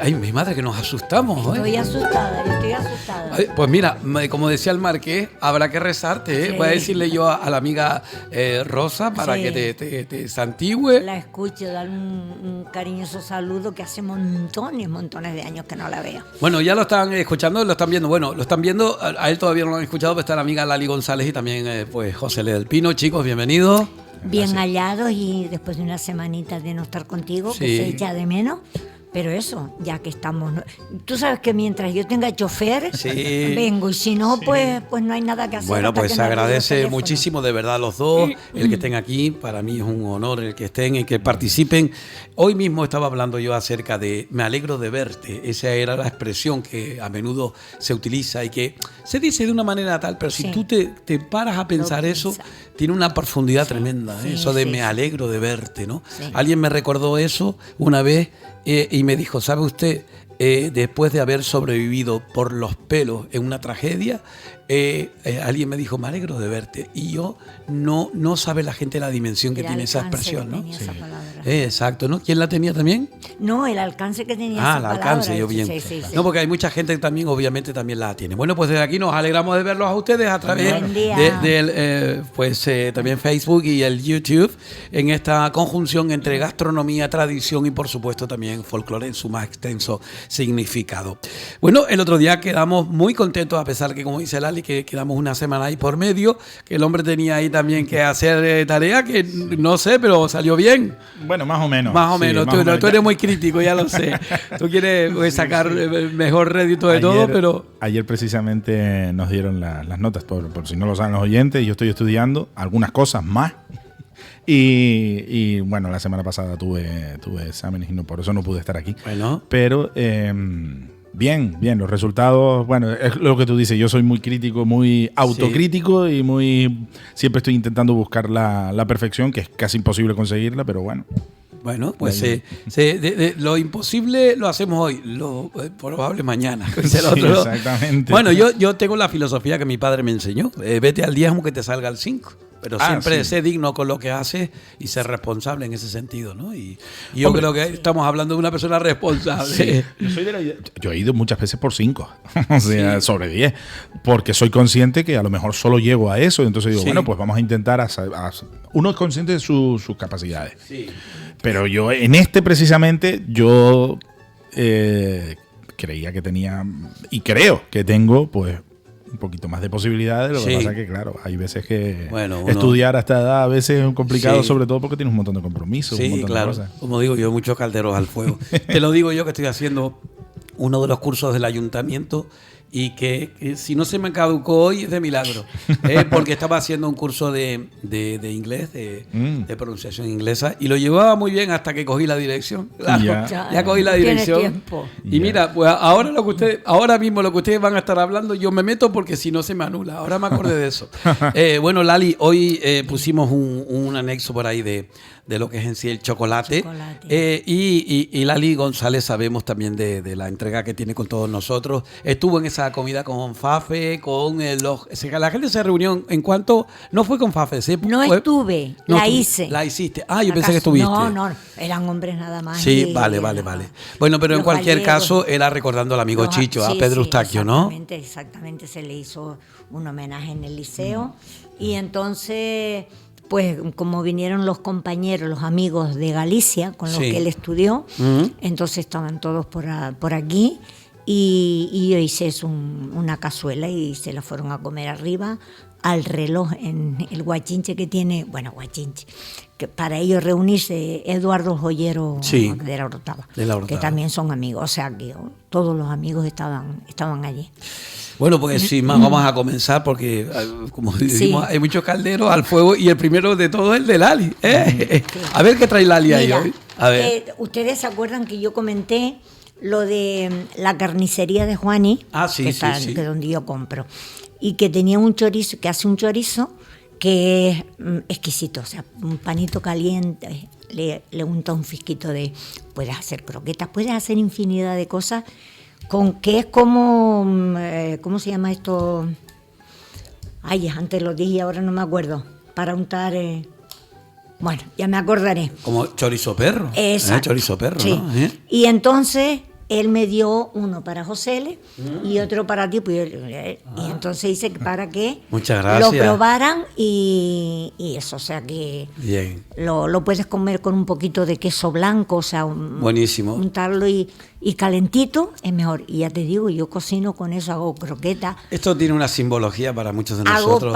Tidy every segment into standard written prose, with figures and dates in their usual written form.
Ay, mi madre, que nos asustamos. Estoy asustada, yo estoy asustada. Ay, pues mira, como decía el Marqués, habrá que rezarte, ¿eh? Sí. Voy a decirle yo a la amiga Rosa para Sí. que te santigüe. La escucho, dar un cariñoso saludo que hace montones de años que no la veo. Bueno, ya lo están escuchando, lo están viendo. Bueno, lo están viendo, a él todavía no lo han escuchado, pero está la amiga Lali González y también pues José Le del Pino. Chicos, bienvenidos. Bien hallados y después de una semanita de no estar contigo, Sí. que se echa de menos. Pero eso, ya que estamos... Tú sabes que mientras yo tenga chofer, Sí. vengo. Y si no, pues no hay nada que hacer. Bueno, hasta pues que se no llegue el agradece teléfono. muchísimo, de verdad, los dos, el que estén aquí. Para mí es un honor el que estén y que participen. Hoy mismo estaba hablando yo acerca de me alegro de verte. Esa era la expresión que a menudo se utiliza y que se dice de una manera tal, pero si Sí. tú te paras a pensar Lo eso, piensa. tiene una profundidad tremenda, sí, eso de sí, me sí. alegro de verte, ¿no? Sí. Alguien me recordó eso una vez y me dijo, ¿sabe usted? Después de haber sobrevivido por los pelos en una tragedia, alguien me dijo, me alegro de verte. Y yo no sabe la gente la dimensión que El tiene esa alcance expresión, que ¿no? tenía esa palabra. Exacto, ¿no? ¿Quién la tenía también? No, el alcance que tenía Ah, esa el palabra. alcance, yo bien. Sí, sí, sí. No, porque hay mucha gente que también, obviamente, también la tiene. Bueno, pues desde aquí nos alegramos de verlos a ustedes a través Buen día. también Facebook y el YouTube, en esta conjunción entre gastronomía, tradición y, por supuesto, también folclore en su más extenso significado. Bueno, el otro día quedamos muy contentos, a pesar que, como dice Lali, que quedamos una semana ahí por medio, que el hombre tenía ahí también que hacer tarea, que no sé, pero salió bien. Bueno, más o menos. Más o Sí, menos, más o menos. tú eres muy crítico, ya lo sé. Tú quieres sacar mejor rédito de todo, pero... Ayer precisamente nos dieron las notas, por si no lo saben los oyentes. Yo estoy estudiando algunas cosas más. Y bueno, la semana pasada tuve exámenes y por eso no pude estar aquí. Bueno. Pero bien, los resultados, bueno, es lo que tú dices, yo soy muy crítico, muy autocrítico y siempre estoy intentando buscar la perfección, que es casi imposible conseguirla, pero bueno. Bueno, pues lo imposible lo hacemos hoy, lo probable mañana. Sí, exactamente. Bueno, yo tengo la filosofía que mi padre me enseñó. Vete al diezmo que te salga al 5. Pero siempre sé digno con lo que haces y ser responsable en ese sentido, ¿no? Y yo creo que estamos hablando de una persona responsable. Sí. Yo he ido muchas veces por 5, o sea, sobre 10, porque soy consciente que a lo mejor solo llego a eso. Entonces digo, bueno, pues vamos a intentar uno es consciente de sus capacidades. Sí. Pero yo, precisamente, yo creía que tenía, y creo que tengo, pues, un poquito más de posibilidades. Lo que pasa es que, claro, hay veces que estudiar a esta edad a veces es complicado, sobre todo porque tienes un montón de compromisos, sí, un montón claro, de cosas. Como digo yo, muchos calderos al fuego. Te lo digo yo que estoy haciendo uno de los cursos del ayuntamiento y que si no se me caducó hoy es de milagro, porque estaba haciendo un curso de inglés, de pronunciación inglesa, y lo llevaba muy bien hasta que cogí la dirección. Claro, ya cogí la dirección. Tiempo. Y mira, pues ahora mismo lo que ustedes van a estar hablando, yo me meto porque si no se me anula. Ahora me acordé de eso. Bueno, Lali, hoy pusimos un anexo por ahí de lo que es en sí el chocolate. Y Lali González sabemos también de la entrega que tiene con todos nosotros. Estuvo en esa comida con Fafe, con la gente se reunió en cuanto... No fue con Fafe, ¿sí? No estuve, la hice. La hiciste. Ah, yo pensé que estuviste. No, eran hombres nada más. Sí, vale. Bueno, pero en cualquier caso era recordando al amigo Chicho, a Pedro Eustaquio, ¿no? Exactamente, se le hizo un homenaje en el liceo. Y entonces... Pues como vinieron los compañeros, los amigos de Galicia, con los que él estudió, entonces estaban todos por aquí y yo hice una cazuela y se la fueron a comer arriba al reloj en el guachinche que tiene, que para ellos reunirse Eduardo Joyero de la Orotava, que también son amigos, o sea que todos los amigos estaban allí. Bueno, pues sin más vamos a comenzar porque, como decimos, hay muchos calderos al fuego y el primero de todos es el de Lali. A ver qué trae Lali ahí hoy. A ver. Ustedes se acuerdan que yo comenté lo de la carnicería de Juani, que es donde yo compro, y que tenía un chorizo, que hace un chorizo que es exquisito, o sea, un panito caliente, le unta un fisquito puedes hacer croquetas, puedes hacer infinidad de cosas. Que es como, ¿cómo se llama esto? Ay, antes lo dije y ahora no me acuerdo. Para untar, bueno, ya me acordaré. Como chorizo perro. Exacto. Chorizo perro, sí. ¿no? Y entonces, él me dio uno para José y otro para ti, pues, y entonces dice que para que muchas gracias. lo probaran y eso, o sea que bien. Lo puedes comer con un poquito de queso blanco, o sea, buenísimo. Untarlo y calentito es mejor. Y ya te digo, yo cocino con eso, hago croquetas. Esto tiene una simbología para muchos de hago nosotros.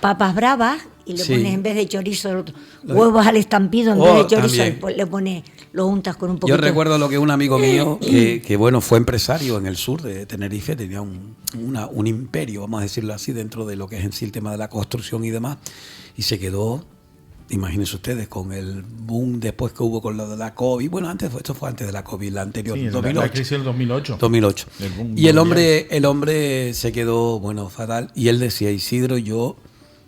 Papas bravas y le Sí. pones en vez de chorizo huevos al estampido, en vez de chorizo le pones, lo untas con un poquito. Yo recuerdo lo que un amigo mío, que bueno, fue empresario en el sur de Tenerife, tenía un imperio, vamos a decirlo así, dentro de lo que es en sí el tema de la construcción y demás, y se quedó, imagínense ustedes, con el boom después que hubo con lo de la COVID. Bueno, esto fue antes de la COVID, la anterior, Sí, 2008. la crisis del 2008. 2008. boom Y el hombre se quedó, bueno, fatal, y él decía, Isidro, yo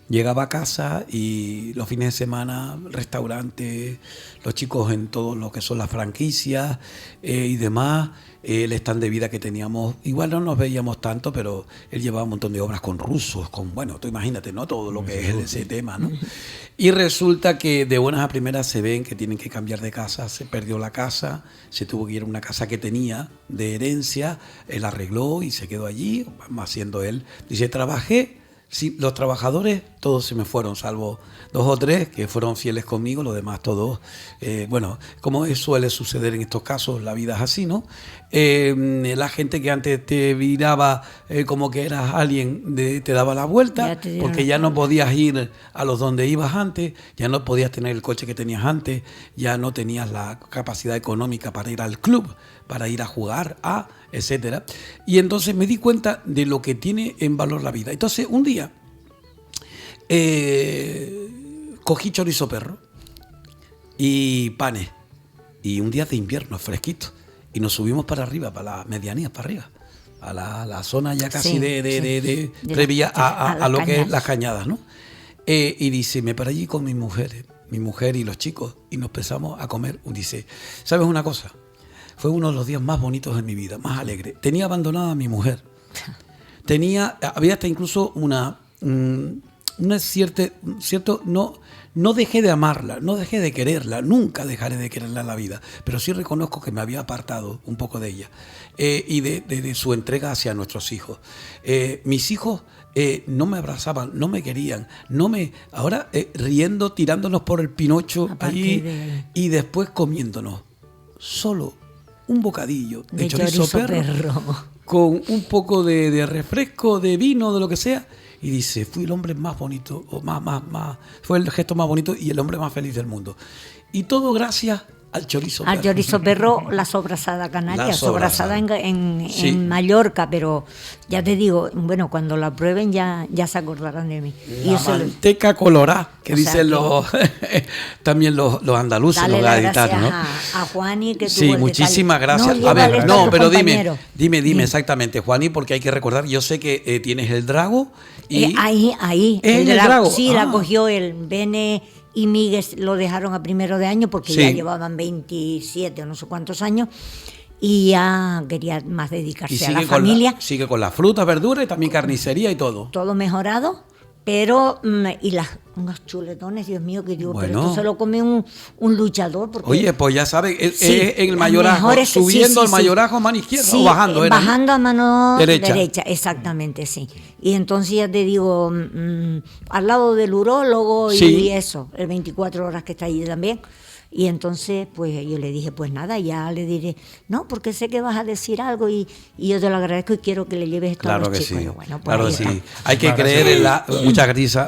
llegaba a casa y los fines de semana, restaurantes, los chicos en todo lo que son las franquicias y demás, el stand de vida que teníamos, igual no nos veíamos tanto, pero él llevaba un montón de obras con rusos, bueno, tú imagínate, ¿no? Todo lo que es ese tema, ¿no? Y resulta que de buenas a primeras se ven que tienen que cambiar de casa, se perdió la casa, se tuvo que ir a una casa que tenía de herencia, él arregló y se quedó allí, haciendo él. Dice, trabajé. Sí, los trabajadores todos se me fueron, salvo 2 o 3 que fueron fieles conmigo, los demás todos, bueno, como suele suceder en estos casos, la vida es así, ¿no? La gente que antes te miraba como que eras alguien, te daba la vuelta, porque ya no podías ir a los donde ibas antes, ya no podías tener el coche que tenías antes, ya no tenías la capacidad económica para ir al club, para ir a jugar, etcétera. Y entonces me di cuenta de lo que tiene en valor la vida. Entonces, un día cogí chorizo perro y panes. Y un día de invierno, fresquito. Y nos subimos para arriba, para las medianías, para arriba. A la zona ya casi de previa a lo que es las cañadas, ¿no? Y dice, me paré allí con mi mujer y los chicos, y nos empezamos a comer. Dice, ¿sabes una cosa? Fue uno de los días más bonitos de mi vida, más alegre. Tenía abandonada a mi mujer. Había hasta incluso una cierto, no dejé de amarla, no dejé de quererla, nunca dejaré de quererla en la vida, pero sí reconozco que me había apartado un poco de ella y de su entrega hacia nuestros hijos. Mis hijos no me abrazaban, no me querían, ahora riendo, tirándonos por el pinocho ahí, y después comiéndonos solo un bocadillo de chorizo perro con un poco de refresco, de vino, de lo que sea. Y dice, fui el hombre más bonito, fue el gesto más bonito y el hombre más feliz del mundo. Y todo gracias al chorizo perro. Al chorizo perro, la sobrasada canaria, sobrasada en Mallorca, pero ya te digo, bueno, cuando la prueben ya se acordarán de mí. La manteca colorada, que dicen también los andaluces, los gaditanos, ¿no? A Juani, que sí, muchísimas gracias. No, a ver, pero dime exactamente, Juani, porque hay que recordar, yo sé que tienes el Drago y... ahí. ¿El Drago? Sí, la cogió el Bene y Miguel, lo dejaron a primero de año porque ya llevaban 27 o no sé cuántos años y ya quería más dedicarse a la familia. Sigue con las frutas, verduras y también carnicería y todo. Todo mejorado, pero y unos chuletones, Dios mío, que digo, bueno, pero esto se lo come un luchador. Porque, oye, pues ya sabes, en el mayorazgo, subiendo al mayorazgo a mano izquierda o bajando. Bajando a mano derecha, exactamente, sí. Y entonces ya te digo, al lado del urólogo y eso, el 24 horas que está allí también. Y entonces, pues yo le dije, pues nada, ya le diré, no, porque sé que vas a decir algo y yo te lo agradezco y quiero que le lleves esto a los chicos. Sí. Bueno, pues claro que sí. Hay que creer en la...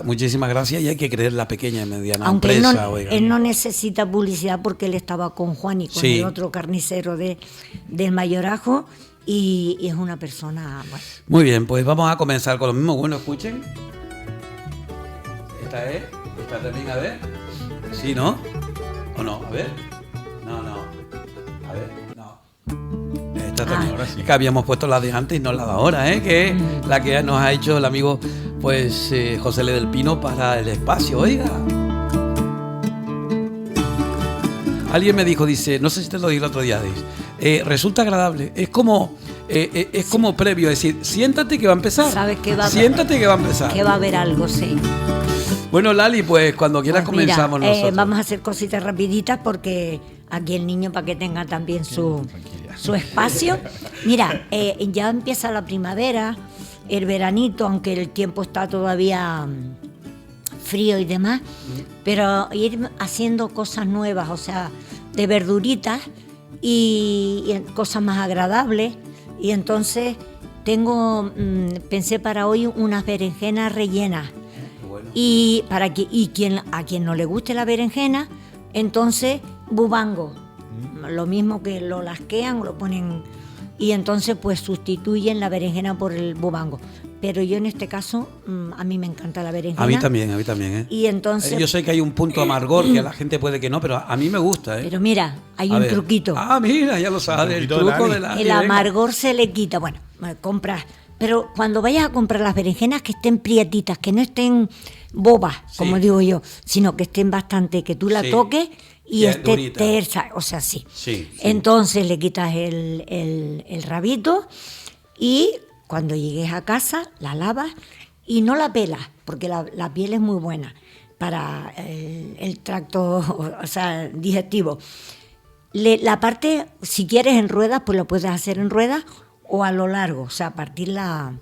muchísimas gracias, y hay que creer en la pequeña y mediana empresa. Aunque él no necesita publicidad porque él estaba con Juan y con el otro carnicero del Mayorazgo y es una persona... Bueno. Muy bien, pues vamos a comenzar con lo mismo. Bueno, escuchen. Esta también, a ver. Sí, ¿no? ¿O no? A ver. No. A ver, no. Esta también. Ahora sí. Que habíamos puesto la de antes y no la de ahora, que es la que nos ha hecho el amigo José L. del Pino para el espacio, oiga. Alguien me dijo, dice, no sé si te lo dije el otro día, resulta agradable. Es como es como previo, es decir, siéntate que va a empezar. Sabes que va a Siéntate que va a empezar. Que va a haber algo, sí. Bueno, Lali, pues cuando quieras Pues mira, comenzamos nosotros. vamos a hacer cositas rapiditas porque aquí el niño para que tenga también su espacio. Mira, ya empieza la primavera, el veranito, aunque el tiempo está todavía frío y demás, pero ir haciendo cosas nuevas, o sea, de verduritas y cosas más agradables. Y entonces pensé para hoy unas berenjenas rellenas. Y a quien no le guste la berenjena, entonces bubango. Lo mismo que lo lasquean, lo ponen y entonces pues sustituyen la berenjena por el bubango. Pero yo en este caso, a mí me encanta la berenjena. A mí también. Y entonces... Yo sé que hay un punto amargor que a la gente puede que no, pero a mí me gusta. Pero mira, hay un truquito. Mira, ya lo sabes, el truco de la... El amargor se le quita. Bueno, compras... Pero cuando vayas a comprar las berenjenas, que estén prietitas, que no estén bobas, como digo yo, sino que estén bastante, que tú la toques y esté durita. tersa, o sea, sí. Sí. Entonces le quitas el rabito y cuando llegues a casa la lavas y no la pelas, porque la piel es muy buena para el tracto, o sea, digestivo. La parte, si quieres en ruedas, pues lo puedes hacer en ruedas o a lo largo, o sea, partirla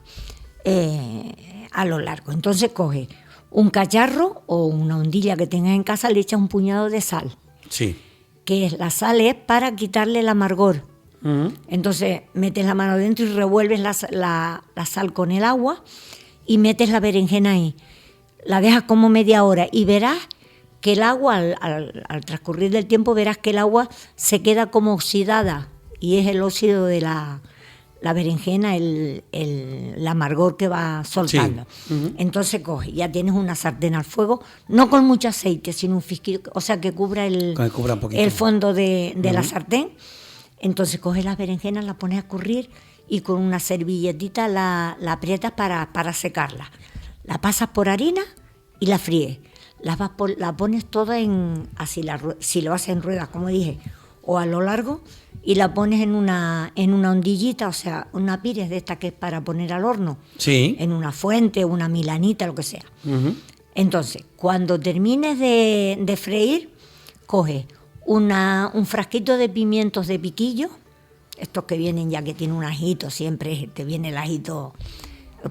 a lo largo. Entonces coge un cacharro o una ondilla que tengas en casa, le echas un puñado de sal. Sí. Que la sal es para quitarle el amargor. Entonces metes la mano dentro y revuelves la sal con el agua y metes la berenjena ahí. La dejas como media hora y verás que el agua, al transcurrir del tiempo, verás que el agua se queda como oxidada y es el óxido de la berenjena, el amargor que va soltando. Sí. Entonces coge, ya tienes una sartén al fuego, no con mucho aceite, sino un fisquillo, o sea, que cubra el fondo de la sartén. Entonces coges las berenjenas, las pones a escurrir y con una servilletita la aprietas para secarla. La pasas por harina y la fríes. La pones toda si lo haces en ruedas, como dije, o a lo largo, y la pones en una ondillita, o sea, una pires de esta que es para poner al horno, en una fuente, una milanita, lo que sea. Entonces, cuando termines de freír, coge un frasquito de pimientos de piquillo, estos que vienen ya que tienen un ajito, siempre te viene el ajito,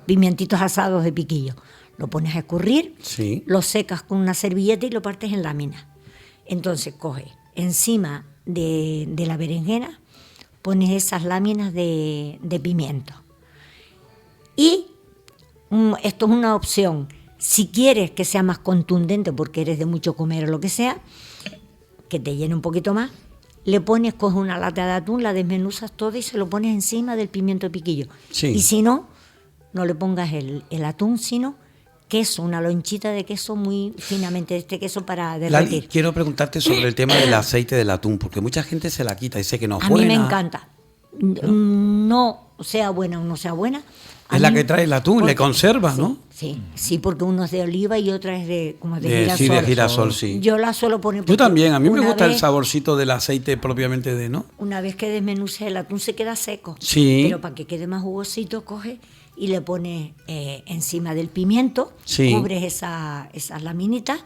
pimientitos asados de piquillo. Lo pones a escurrir, lo secas con una servilleta y lo partes en láminas. Entonces, coge encima de la berenjena, pones esas láminas de pimiento. Y esto es una opción. Si quieres que sea más contundente, porque eres de mucho comer o lo que sea, que te llene un poquito más, coges una lata de atún, la desmenuzas toda y se lo pones encima del pimiento de piquillo. Y si no le pongas el atún, sino queso, una lonchita de queso muy finamente, este queso para derretir. Lali, quiero preguntarte sobre el tema del aceite del atún, porque mucha gente se la quita y dice que no es buena. A mí me encanta. No sea buena o no sea buena. Es la que trae el atún, le conserva, ¿no? Sí, porque uno es de oliva y otra es de girasol. Sí, de girasol, sí. Yo la suelo poner... Yo también, a mí me gusta el saborcito del aceite propiamente ¿no? Una vez que desmenuces el atún se queda seco. Sí. Pero para que quede más jugosito, coge y le pones encima del pimiento, cubres esas laminitas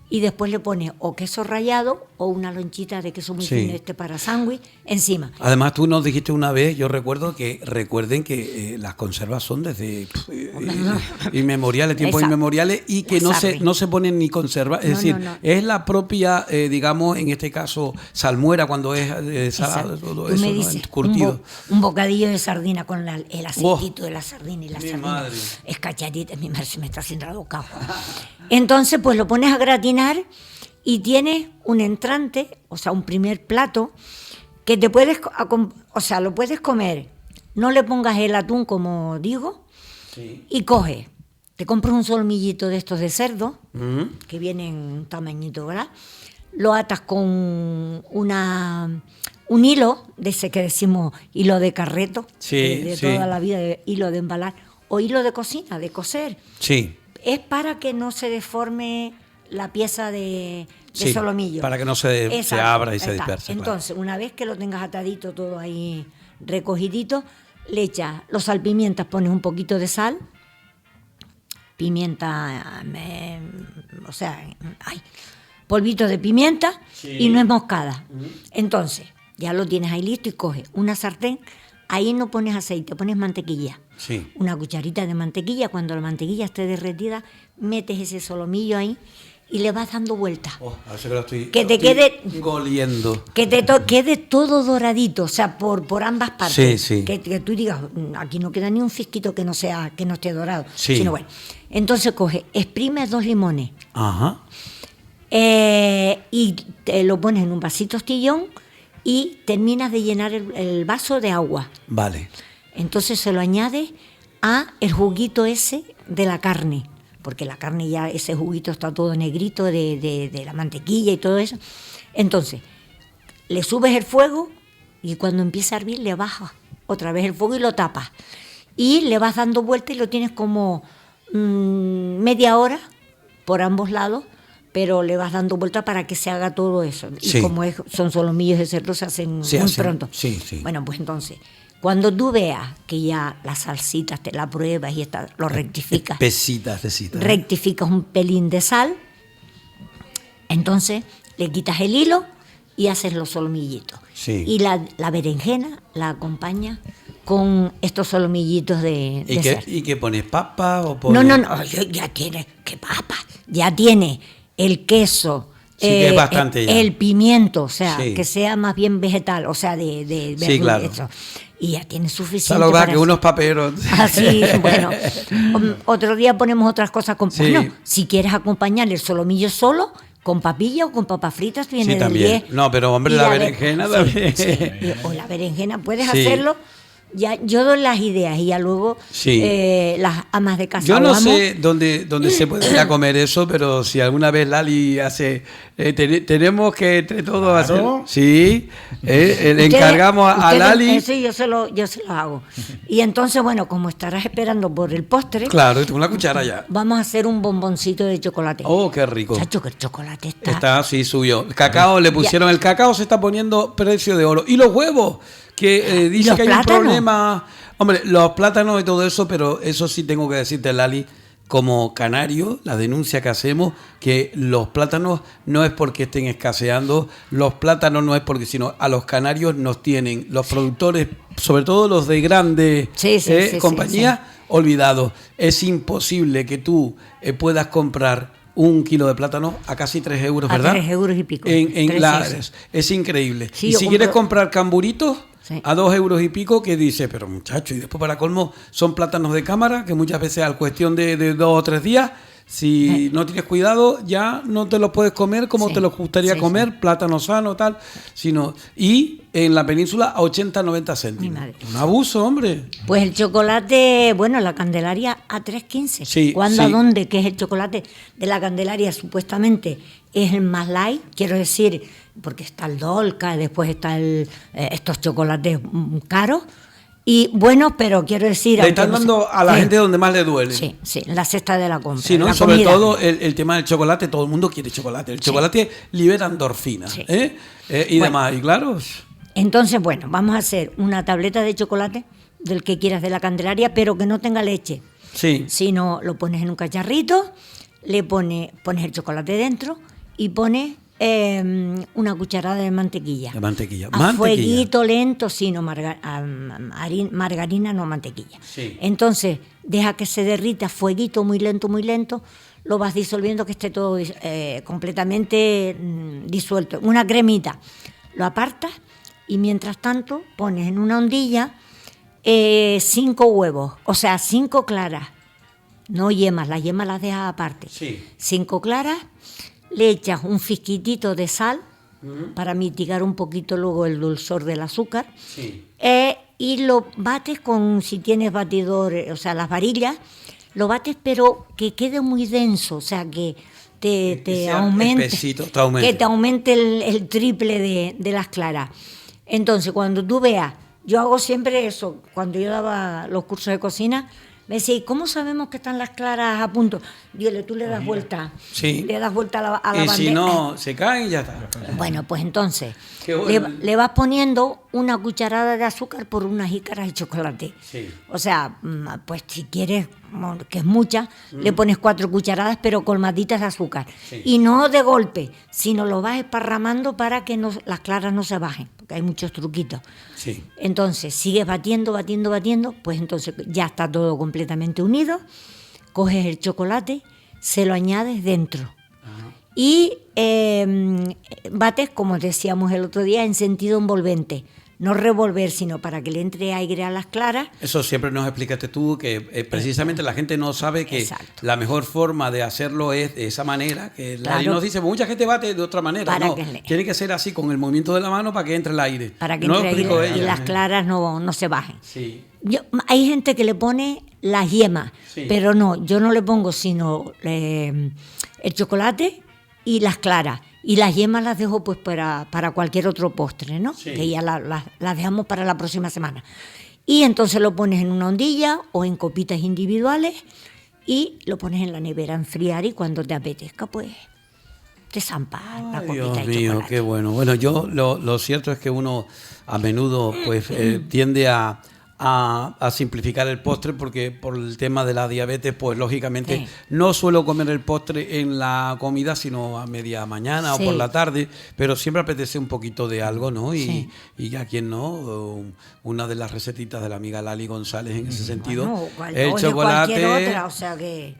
y después le pones o queso rallado o una lonchita de queso muy fino para sándwich encima. Además, tú nos dijiste una vez, yo recuerden que las conservas son desde inmemoriales, tiempos inmemoriales, y que no se ponen ni conservas, es decir, es la propia, digamos, en este caso, salmuera cuando es salado, todo eso, me dices, curtido. Un bocadillo de sardina con el aceitito de la sardina y la sardina. Madre. Es cacharita, mi madre se me está haciendo la boca. Entonces, pues lo pones a gratinar y tienes un entrante, o sea, un primer plato que lo puedes comer. No le pongas el atún, como digo, y te compras un solmillito de estos de cerdo, que vienen un tamañito, ¿verdad? Lo atas con un hilo, de ese que decimos hilo de carreto, de toda la vida, de hilo de embalar, o hilo de cocina, de coser. Sí. Es para que no se deforme la pieza de solomillo. Para que no se abra y se disperse. Entonces, una vez que lo tengas atadito todo ahí recogidito, le echas los salpimientas, pones un poquito de sal, pimienta, polvito de pimienta y nuez moscada. Entonces, ya lo tienes ahí listo y coges una sartén, ahí no pones aceite, pones mantequilla. Sí. Una cucharita de mantequilla, cuando la mantequilla esté derretida, metes ese solomillo ahí y le vas dando vueltas. A ver si lo estoy, que te quede goliendo. Que te quede todo doradito, o sea, por ambas partes. Sí. Que tú digas, aquí no queda ni un fisquito que no esté dorado. Sí. Sino bueno. Entonces exprimes 2 limones. Ajá. Y te lo pones en un vasito ostillón y terminas de llenar el vaso de agua. Vale. Entonces se lo añades a el juguito ese de la carne, porque la carne ya, ese juguito está todo negrito de la mantequilla y todo eso. Entonces, le subes el fuego y cuando empieza a hervir le bajas otra vez el fuego y lo tapas. Y le vas dando vuelta y lo tienes como media hora por ambos lados, pero le vas dando vuelta para que se haga todo eso. Sí. Y como son solomillos de cerdo, se hacen muy pronto. Sí. Bueno, pues entonces, cuando tú veas que ya las salsitas te la pruebas y lo rectificas. Pesitas. Rectificas un pelín de sal, entonces le quitas el hilo y haces los solomillitos. Sí. Y la berenjena la acompaña con estos solomillitos de cerdo. ¿Y qué pones? ¿Papa o pones...? No, ya tiene, ¿qué papa? Ya tiene el queso, Sí, que es bastante ya. el pimiento, o sea, Sí. que sea más bien vegetal, o sea, de Sí, verdura, claro. eso. Y ya tiene O sea, suficiente. lo que pasa para que unos paperos... Así, bueno. Otro día ponemos otras cosas. Sí. Bueno, si quieres acompañar el solomillo solo, con papilla o con papas fritas, viene Sí, del también. 10. No, pero hombre, Y la a ver, berenjena sí, también. sí. O la berenjena, puedes Sí. hacerlo. Ya, yo doy las ideas y ya luego Sí. las amas de casa. Yo no o amos, sé dónde se puede ir a comer eso, pero si alguna vez Lali hace... tenemos que entre todos hacer... Sí, le encargamos a ustedes- Lali... Sí, yo se lo hago. Y entonces, bueno, como estarás esperando por el postre, Claro, y tengo una cuchara ya. vamos a hacer un bomboncito de chocolate. Oh, qué rico. Chacho, que el chocolate está... Está así, subió. El cacao, le pusieron el cacao, se está poniendo precio de oro. Y los huevos, que dice los que hay plátanos. un problema. Hombre, los plátanos y todo eso, pero eso sí tengo que decirte, Lali, como canario, la denuncia que hacemos, que los plátanos no es porque estén escaseando, los plátanos no es porque, sino a los canarios nos tienen los productores, sobre todo los de grandes compañías, olvidados. Es imposible que tú puedas comprar un kilo de plátano a casi 3 euros, ¿verdad? A 3 euros y pico. Es increíble. Sí, y yo si quieres compro- comprar camburitos Sí. a 2 euros y pico, que dice, pero muchacho, y después para colmo son plátanos de cámara, que muchas veces al cuestión de 2 o 3 días, si no tienes cuidado, ya no te los puedes comer como Sí. te los gustaría Sí, comer, sí. plátano sano, tal, sino... Y en la península a 80-90 Mi céntimos. madre. Un abuso, hombre. Pues el chocolate, bueno, la Candelaria a 3,15. Sí, ¿Cuándo, sí. a dónde? Que es el chocolate de la Candelaria, supuestamente es el más light, quiero decir, porque está el Dolca, después está estos chocolates caros, y bueno, pero quiero decir... Le aunque están no sé- dando a la Sí. gente donde más le duele. Sí, la cesta de la compra. Sí, ¿no? la Y sobre comida. todo el tema del chocolate, todo el mundo quiere chocolate. El chocolate libera endorfina, Sí. Y Bueno. demás. Y claro, Entonces, bueno, vamos a hacer una tableta de chocolate, del que quieras de la Candelaria, pero que no tenga leche. sí. Sino lo pones en un cacharrito, pones el chocolate dentro y pones una cucharada de mantequilla. De mantequilla. A fueguito lento, sí, no margarina, no mantequilla. Sí. Entonces, deja que se derrita a fueguito muy lento, lo vas disolviendo, que esté todo completamente disuelto. Una cremita. Lo apartas y mientras tanto pones en una ondilla 5 huevos, o sea, 5 claras. No yemas, las yemas las dejas aparte. Sí. 5 claras, le echas un fisquitito de sal para mitigar un poquito luego el dulzor del azúcar. Sí. Y lo bates si tienes batidor, o sea, las varillas, lo bates pero que quede muy denso, o sea, que te sea aumente, espesito, te aumente. que te aumente el triple de las claras. Entonces, cuando tú veas, yo hago siempre eso, cuando yo daba los cursos de cocina, me decía, ¿y cómo sabemos que están las claras a punto? Dígale, tú le das vuelta, Sí. le das vuelta a la Y bandeja. si no, se caen y ya está. Bueno, pues entonces Qué bueno. le vas poniendo una cucharada de azúcar por unas jícaras de chocolate. Sí. O sea, pues si quieres, que es mucha, le pones 4 cucharadas, pero colmaditas de azúcar. Sí. Y no de golpe, sino lo vas esparramando para que las claras no se bajen, porque hay muchos truquitos. Sí. Entonces, sigues batiendo, pues entonces ya está todo completamente unido. Coges el chocolate, se lo añades dentro. Ajá. Y bates, como decíamos el otro día, en sentido envolvente. No revolver, sino para que le entre aire a las claras. Eso siempre nos explicaste tú, que precisamente la gente no sabe que la mejor forma de hacerlo es de esa manera, que claro. Nos dice, mucha gente bate de otra manera. No, tiene que ser así, con el movimiento de la mano para que entre el aire. Para que entre el aire y las claras no se bajen. Sí. Hay gente que le pone las yemas, pero no, yo no le pongo sino el chocolate y las claras. Y las yemas las dejo pues para cualquier otro postre, ¿no? Sí. Que ya las dejamos para la próxima semana. Y entonces lo pones en una ondilla o en copitas individuales y lo pones en la nevera a enfriar, y cuando te apetezca, pues te zampas la copita Dios de mío, chocolate. Qué bueno. Bueno, yo lo cierto es que uno a menudo pues tiende a simplificar el postre, porque por el tema de la diabetes, pues lógicamente no suelo comer el postre en la comida, sino a media mañana o por la tarde, pero siempre apetece un poquito de algo, ¿no? Y a quien no, una de las recetitas de la amiga Lali González en ese sentido, el chocolate, cualquier otra, o sea que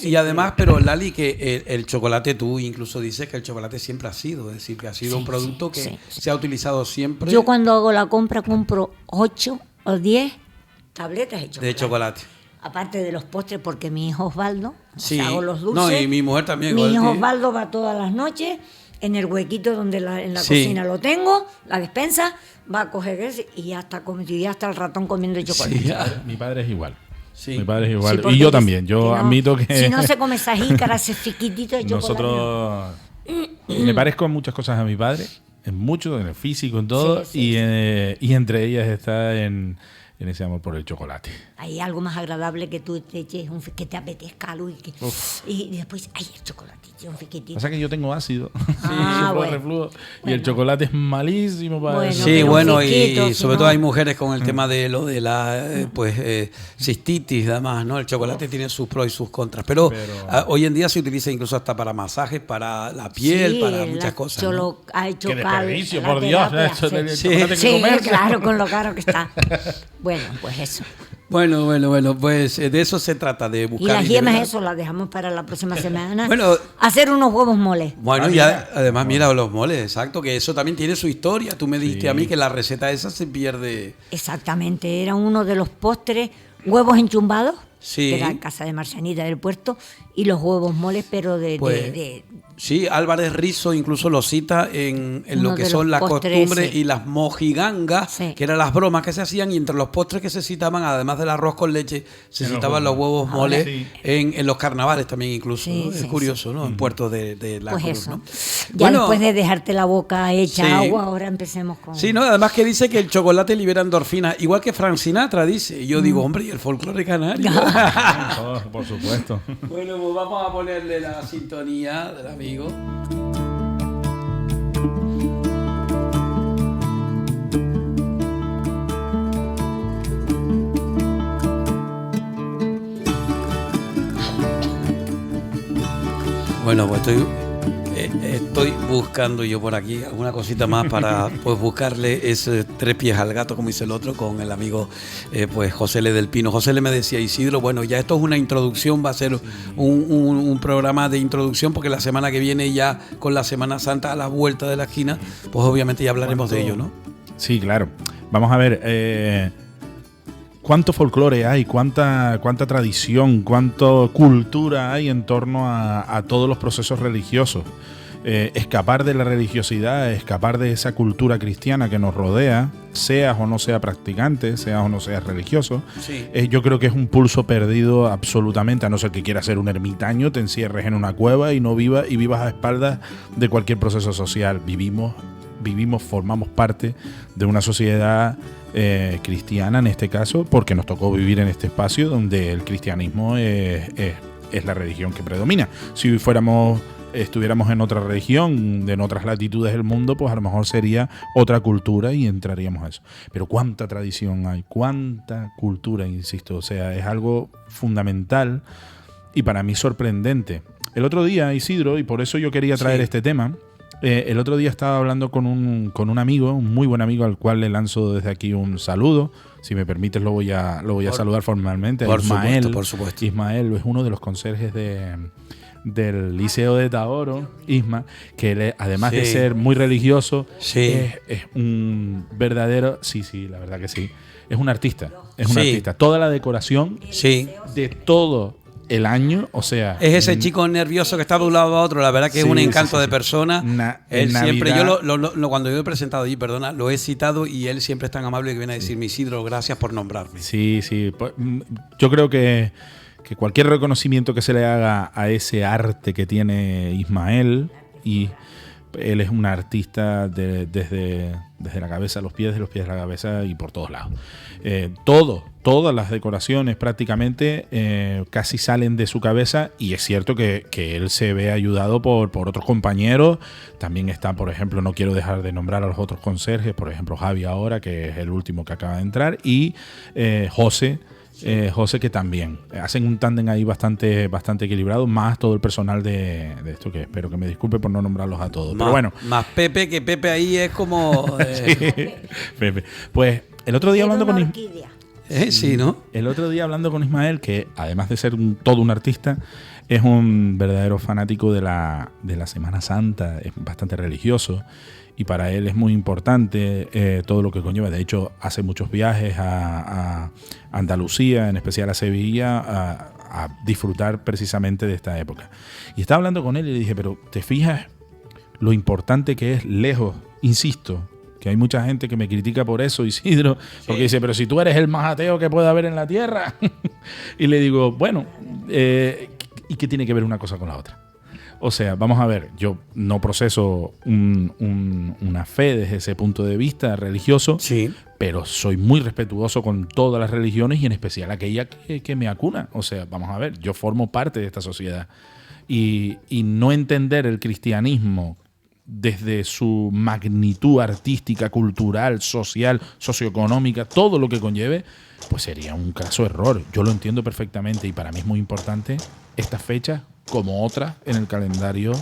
y además, pero Lali, que el chocolate, tú incluso dices que el chocolate siempre ha sido, es decir, que ha sido un producto que se ha utilizado siempre. Yo cuando hago la compra compro 8 o 10 tabletas de chocolate. Aparte de los postres, porque mi hijo Osvaldo, hago los dulces. No, y mi mujer también. Mi hijo Osvaldo va todas las noches en el huequito donde en la cocina lo tengo, la despensa, va a coger ese y ya está el ratón comiendo chocolate. Sí, mi padre es igual. Sí. Mi padre es igual. Y yo también. Yo admito que... Si no se come esa jícara, ese fiquitito de chocolate. Nosotros... Me parezco en muchas cosas a mi padre. En mucho, en el físico, en todo, y entre ellas está en ese amor por el chocolate. Hay algo más agradable que tú te eches, que te apetezca algo y después, el chocolatito, un fiquitito. Pasa que yo tengo ácido, reflujo, y el bueno. chocolate es malísimo para bueno, eso. Sí, bueno, y sobre todo hay mujeres con el tema de lo de la cistitis y demás, ¿no? El chocolate tiene sus pros y sus contras, pero hoy en día se utiliza incluso hasta para masajes, para la piel, para muchas cosas. ¿no? ¡Qué desperdicio, por Dios! Claro, con lo caro que está. Bueno, pues eso. Bueno, pues de eso se trata, de buscar. Y las yemas, eso las dejamos para la próxima semana. Bueno, hacer unos huevos moles. Bueno, y además, mira, los moles, exacto, que eso también tiene su historia. Tú me dijiste a mí que la receta esa se pierde. Exactamente, era uno de los postres, huevos enchumbados, que era en casa de Marcianita del Puerto, y los huevos moles, pero sí, Álvarez Rizo incluso lo cita en lo que son las costumbres y las mojigangas, que eran las bromas que se hacían, y entre los postres que se citaban, además del arroz con leche, se citaban los huevos moles en los carnavales también incluso. ¿no? Es curioso, ¿no? En Puerto de la Cruz, ¿no? Ya después de dejarte la boca hecha agua, ahora empecemos con... Sí, ¿no? Además que dice que el chocolate libera endorfinas, igual que Frank Sinatra dice. Y yo digo, hombre, ¿y el folclore canario? Por supuesto. Bueno, pues vamos a ponerle la sintonía del amigo. Bueno, pues estoy buscando yo por aquí alguna cosita más para pues buscarle ese 3 pies al gato, como dice el otro, con el amigo pues José L. del Pino. José L. me decía, Isidro, bueno, ya esto es una introducción, va a ser un programa de introducción, porque la semana que viene, ya con la Semana Santa a la vuelta de la esquina, pues obviamente ya hablaremos de ello, ¿no? Sí, claro. Vamos a ver, ¿cuánto folclore hay? ¿Cuánta tradición? ¿Cuánta cultura hay en torno a todos los procesos religiosos? Escapar de la religiosidad, escapar de esa cultura cristiana que nos rodea, seas o no seas practicante, seas o no seas religioso. Yo creo que es un pulso perdido absolutamente, a no ser que quieras ser un ermitaño, te encierres en una cueva y vivas a espaldas de cualquier proceso social. Vivimos, formamos parte de una sociedad cristiana en este caso, porque nos tocó vivir en este espacio donde el cristianismo es la religión que predomina. Si fuéramos estuviéramos en otra región, en otras latitudes del mundo, pues a lo mejor sería otra cultura y entraríamos a eso. Pero cuánta tradición hay, cuánta cultura, insisto, o sea, es algo fundamental y para mí sorprendente. El otro día, Isidro, y por eso yo quería traer este tema, el otro día estaba hablando con un amigo, un muy buen amigo al cual le lanzo desde aquí un saludo. Si me permites lo voy a saludar formalmente. Por supuesto. Ismael es uno de los conserjes del Liceo de Taoro, Isma, que él, además de ser muy religioso, es un verdadero... Sí, la verdad que sí. Es un artista. Es un artista. Toda la decoración de todo el año, o sea... Es ese chico nervioso que está de un lado a otro, la verdad que es un encanto de persona. Él siempre, cuando yo he presentado allí, lo he citado y él siempre es tan amable que viene a decirme, Isidro, gracias por nombrarme. Sí. Pues, yo creo que cualquier reconocimiento que se le haga a ese arte que tiene Ismael, y él es un artista desde la cabeza a los pies, de los pies a la cabeza y por todos lados. Todas las decoraciones prácticamente casi salen de su cabeza, y es cierto que él se ve ayudado por otros compañeros. También está, por ejemplo, no quiero dejar de nombrar a los otros conserjes, por ejemplo Javi ahora, que es el último que acaba de entrar, y José, que también hacen un tándem ahí bastante equilibrado, más todo el personal de esto, que espero que me disculpe por no nombrarlos a todos. Pero bueno. Más Pepe, que Pepe ahí es como... Pepe. Pues el otro día hablando con ¿no? El otro día hablando con Ismael, que además de ser todo un artista, es un verdadero fanático de la Semana Santa, es bastante religioso. Y para él es muy importante todo lo que conlleva. De hecho, hace muchos viajes a Andalucía, en especial a Sevilla, a disfrutar precisamente de esta época. Y estaba hablando con él y le dije, pero ¿te fijas lo importante que es lejos? Insisto, que hay mucha gente que me critica por eso, Isidro, porque dice, pero si tú eres el más ateo que puede haber en la tierra. Y le digo, bueno, ¿y qué tiene que ver una cosa con la otra? O sea, vamos a ver, yo no proceso una fe desde ese punto de vista religioso, pero soy muy respetuoso con todas las religiones y en especial aquella que me acuna. O sea, vamos a ver, yo formo parte de esta sociedad y no entender el cristianismo desde su magnitud artística, cultural, social, socioeconómica, todo lo que conlleve, pues sería un craso error. Yo lo entiendo perfectamente y para mí es muy importante estas fechas, como otras en el calendario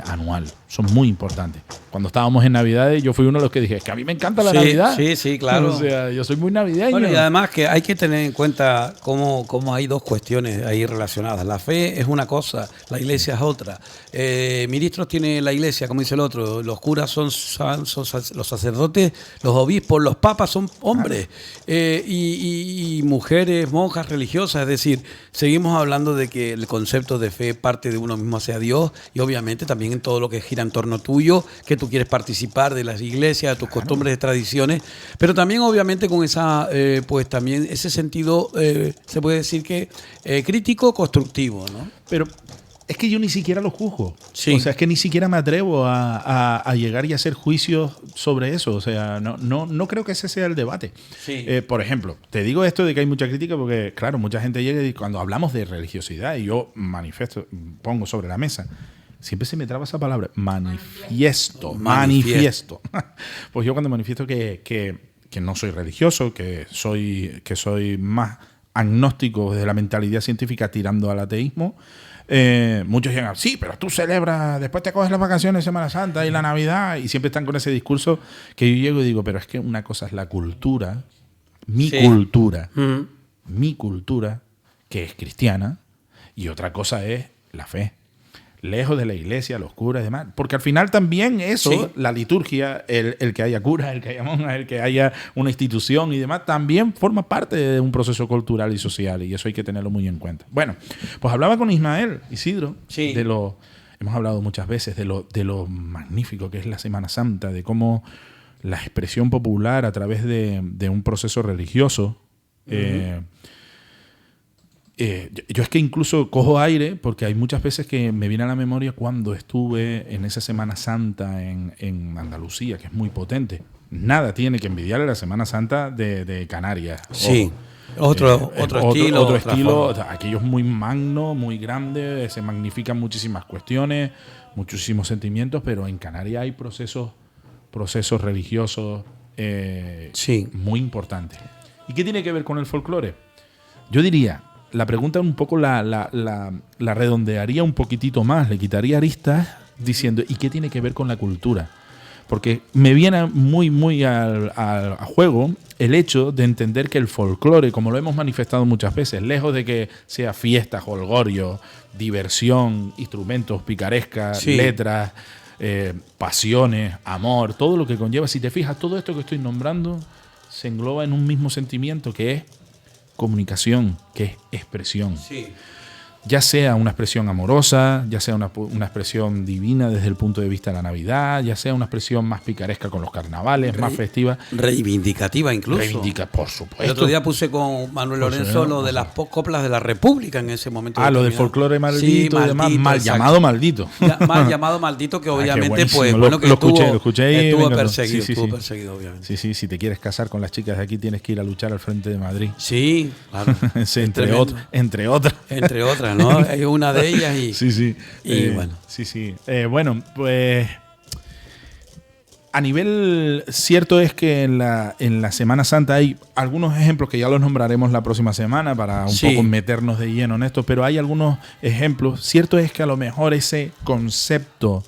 anual. Son muy importantes. Cuando estábamos en Navidades, yo fui uno de los que dije, es que a mí me encanta la Navidad. Sí, claro. O sea, yo soy muy navideño. Bueno, y además que hay que tener en cuenta cómo hay dos cuestiones ahí relacionadas. La fe es una cosa, la iglesia es otra. Ministros tiene la iglesia, como dice el otro. Los curas son los sacerdotes, los obispos, los papas son hombres. Y mujeres, monjas religiosas. Es decir, seguimos hablando de que el concepto de fe parte de uno mismo hacia Dios y obviamente también en todo lo que gira en torno tuyo, que tú quieres participar de las iglesias, de tus costumbres, de tradiciones, pero también obviamente con esa, pues también ese sentido, se puede decir que crítico, constructivo, ¿no? Pero es que yo ni siquiera lo juzgo. O sea, es que ni siquiera me atrevo a llegar y hacer juicios sobre eso. O sea, no creo que ese sea el debate. Por ejemplo, te digo esto de que hay mucha crítica porque, claro, mucha gente llega y cuando hablamos de religiosidad, y yo pongo sobre la mesa, siempre se me traba esa palabra, manifiesto. Pues yo cuando manifiesto que no soy religioso, que soy más agnóstico desde la mentalidad científica tirando al ateísmo, muchos llegan, sí, pero tú celebras, después te coges las vacaciones, Semana Santa y la Navidad, y siempre están con ese discurso que yo llego y digo, pero es que una cosa es la cultura, mi cultura, que es cristiana, y otra cosa es la fe. Lejos de la iglesia, los curas y demás. Porque al final también eso, la liturgia, el que haya curas, el que haya monjas, el que haya una institución y demás, también forma parte de un proceso cultural y social. Y eso hay que tenerlo muy en cuenta. Bueno, pues hablaba con Ismael, Isidro, hemos hablado muchas veces de lo magnífico que es la Semana Santa, de cómo la expresión popular a través de un proceso religioso... yo es que incluso cojo aire porque hay muchas veces que me viene a la memoria cuando estuve en esa Semana Santa en Andalucía, que es muy potente. Nada tiene que envidiarle a la Semana Santa de Canarias. Sí. Otro estilo. Otro estilo. Aquello es muy magno, muy grande, se magnifican muchísimas cuestiones, muchísimos sentimientos, pero en Canarias hay procesos religiosos muy importantes. ¿Y qué tiene que ver con el folclore? Yo diría, la pregunta un poco la redondearía un poquitito más, le quitaría aristas diciendo, ¿y qué tiene que ver con la cultura? Porque me viene muy a juego el hecho de entender que el folclore, como lo hemos manifestado muchas veces, lejos de que sea fiesta, jolgorio, diversión, instrumentos, picarescas, letras, pasiones, amor, todo lo que conlleva, si te fijas, todo esto que estoy nombrando se engloba en un mismo sentimiento que es comunicación, que es expresión. Sí. Ya sea una expresión amorosa, ya sea una expresión divina desde el punto de vista de la Navidad, ya sea una expresión más picaresca con los carnavales, más festiva. Reivindicativa incluso. Por supuesto. El otro día puse con Manuel Lorenzo lo de las coplas de la República en ese momento. Lo del folclore maldito y demás, mal llamado maldito. Mal llamado maldito, que obviamente pues bueno, que lo escuché estuvo perseguido, perseguido obviamente. Sí, si te quieres casar con las chicas de aquí tienes que ir a luchar al frente de Madrid. Sí, claro. entre otras. ¿No? Hay una de ellas y... Sí. Y bueno. Sí. Bueno, pues... A nivel cierto es que en la Semana Santa hay algunos ejemplos que ya los nombraremos la próxima semana para un poco meternos de lleno en esto, pero hay algunos ejemplos. Cierto es que a lo mejor ese concepto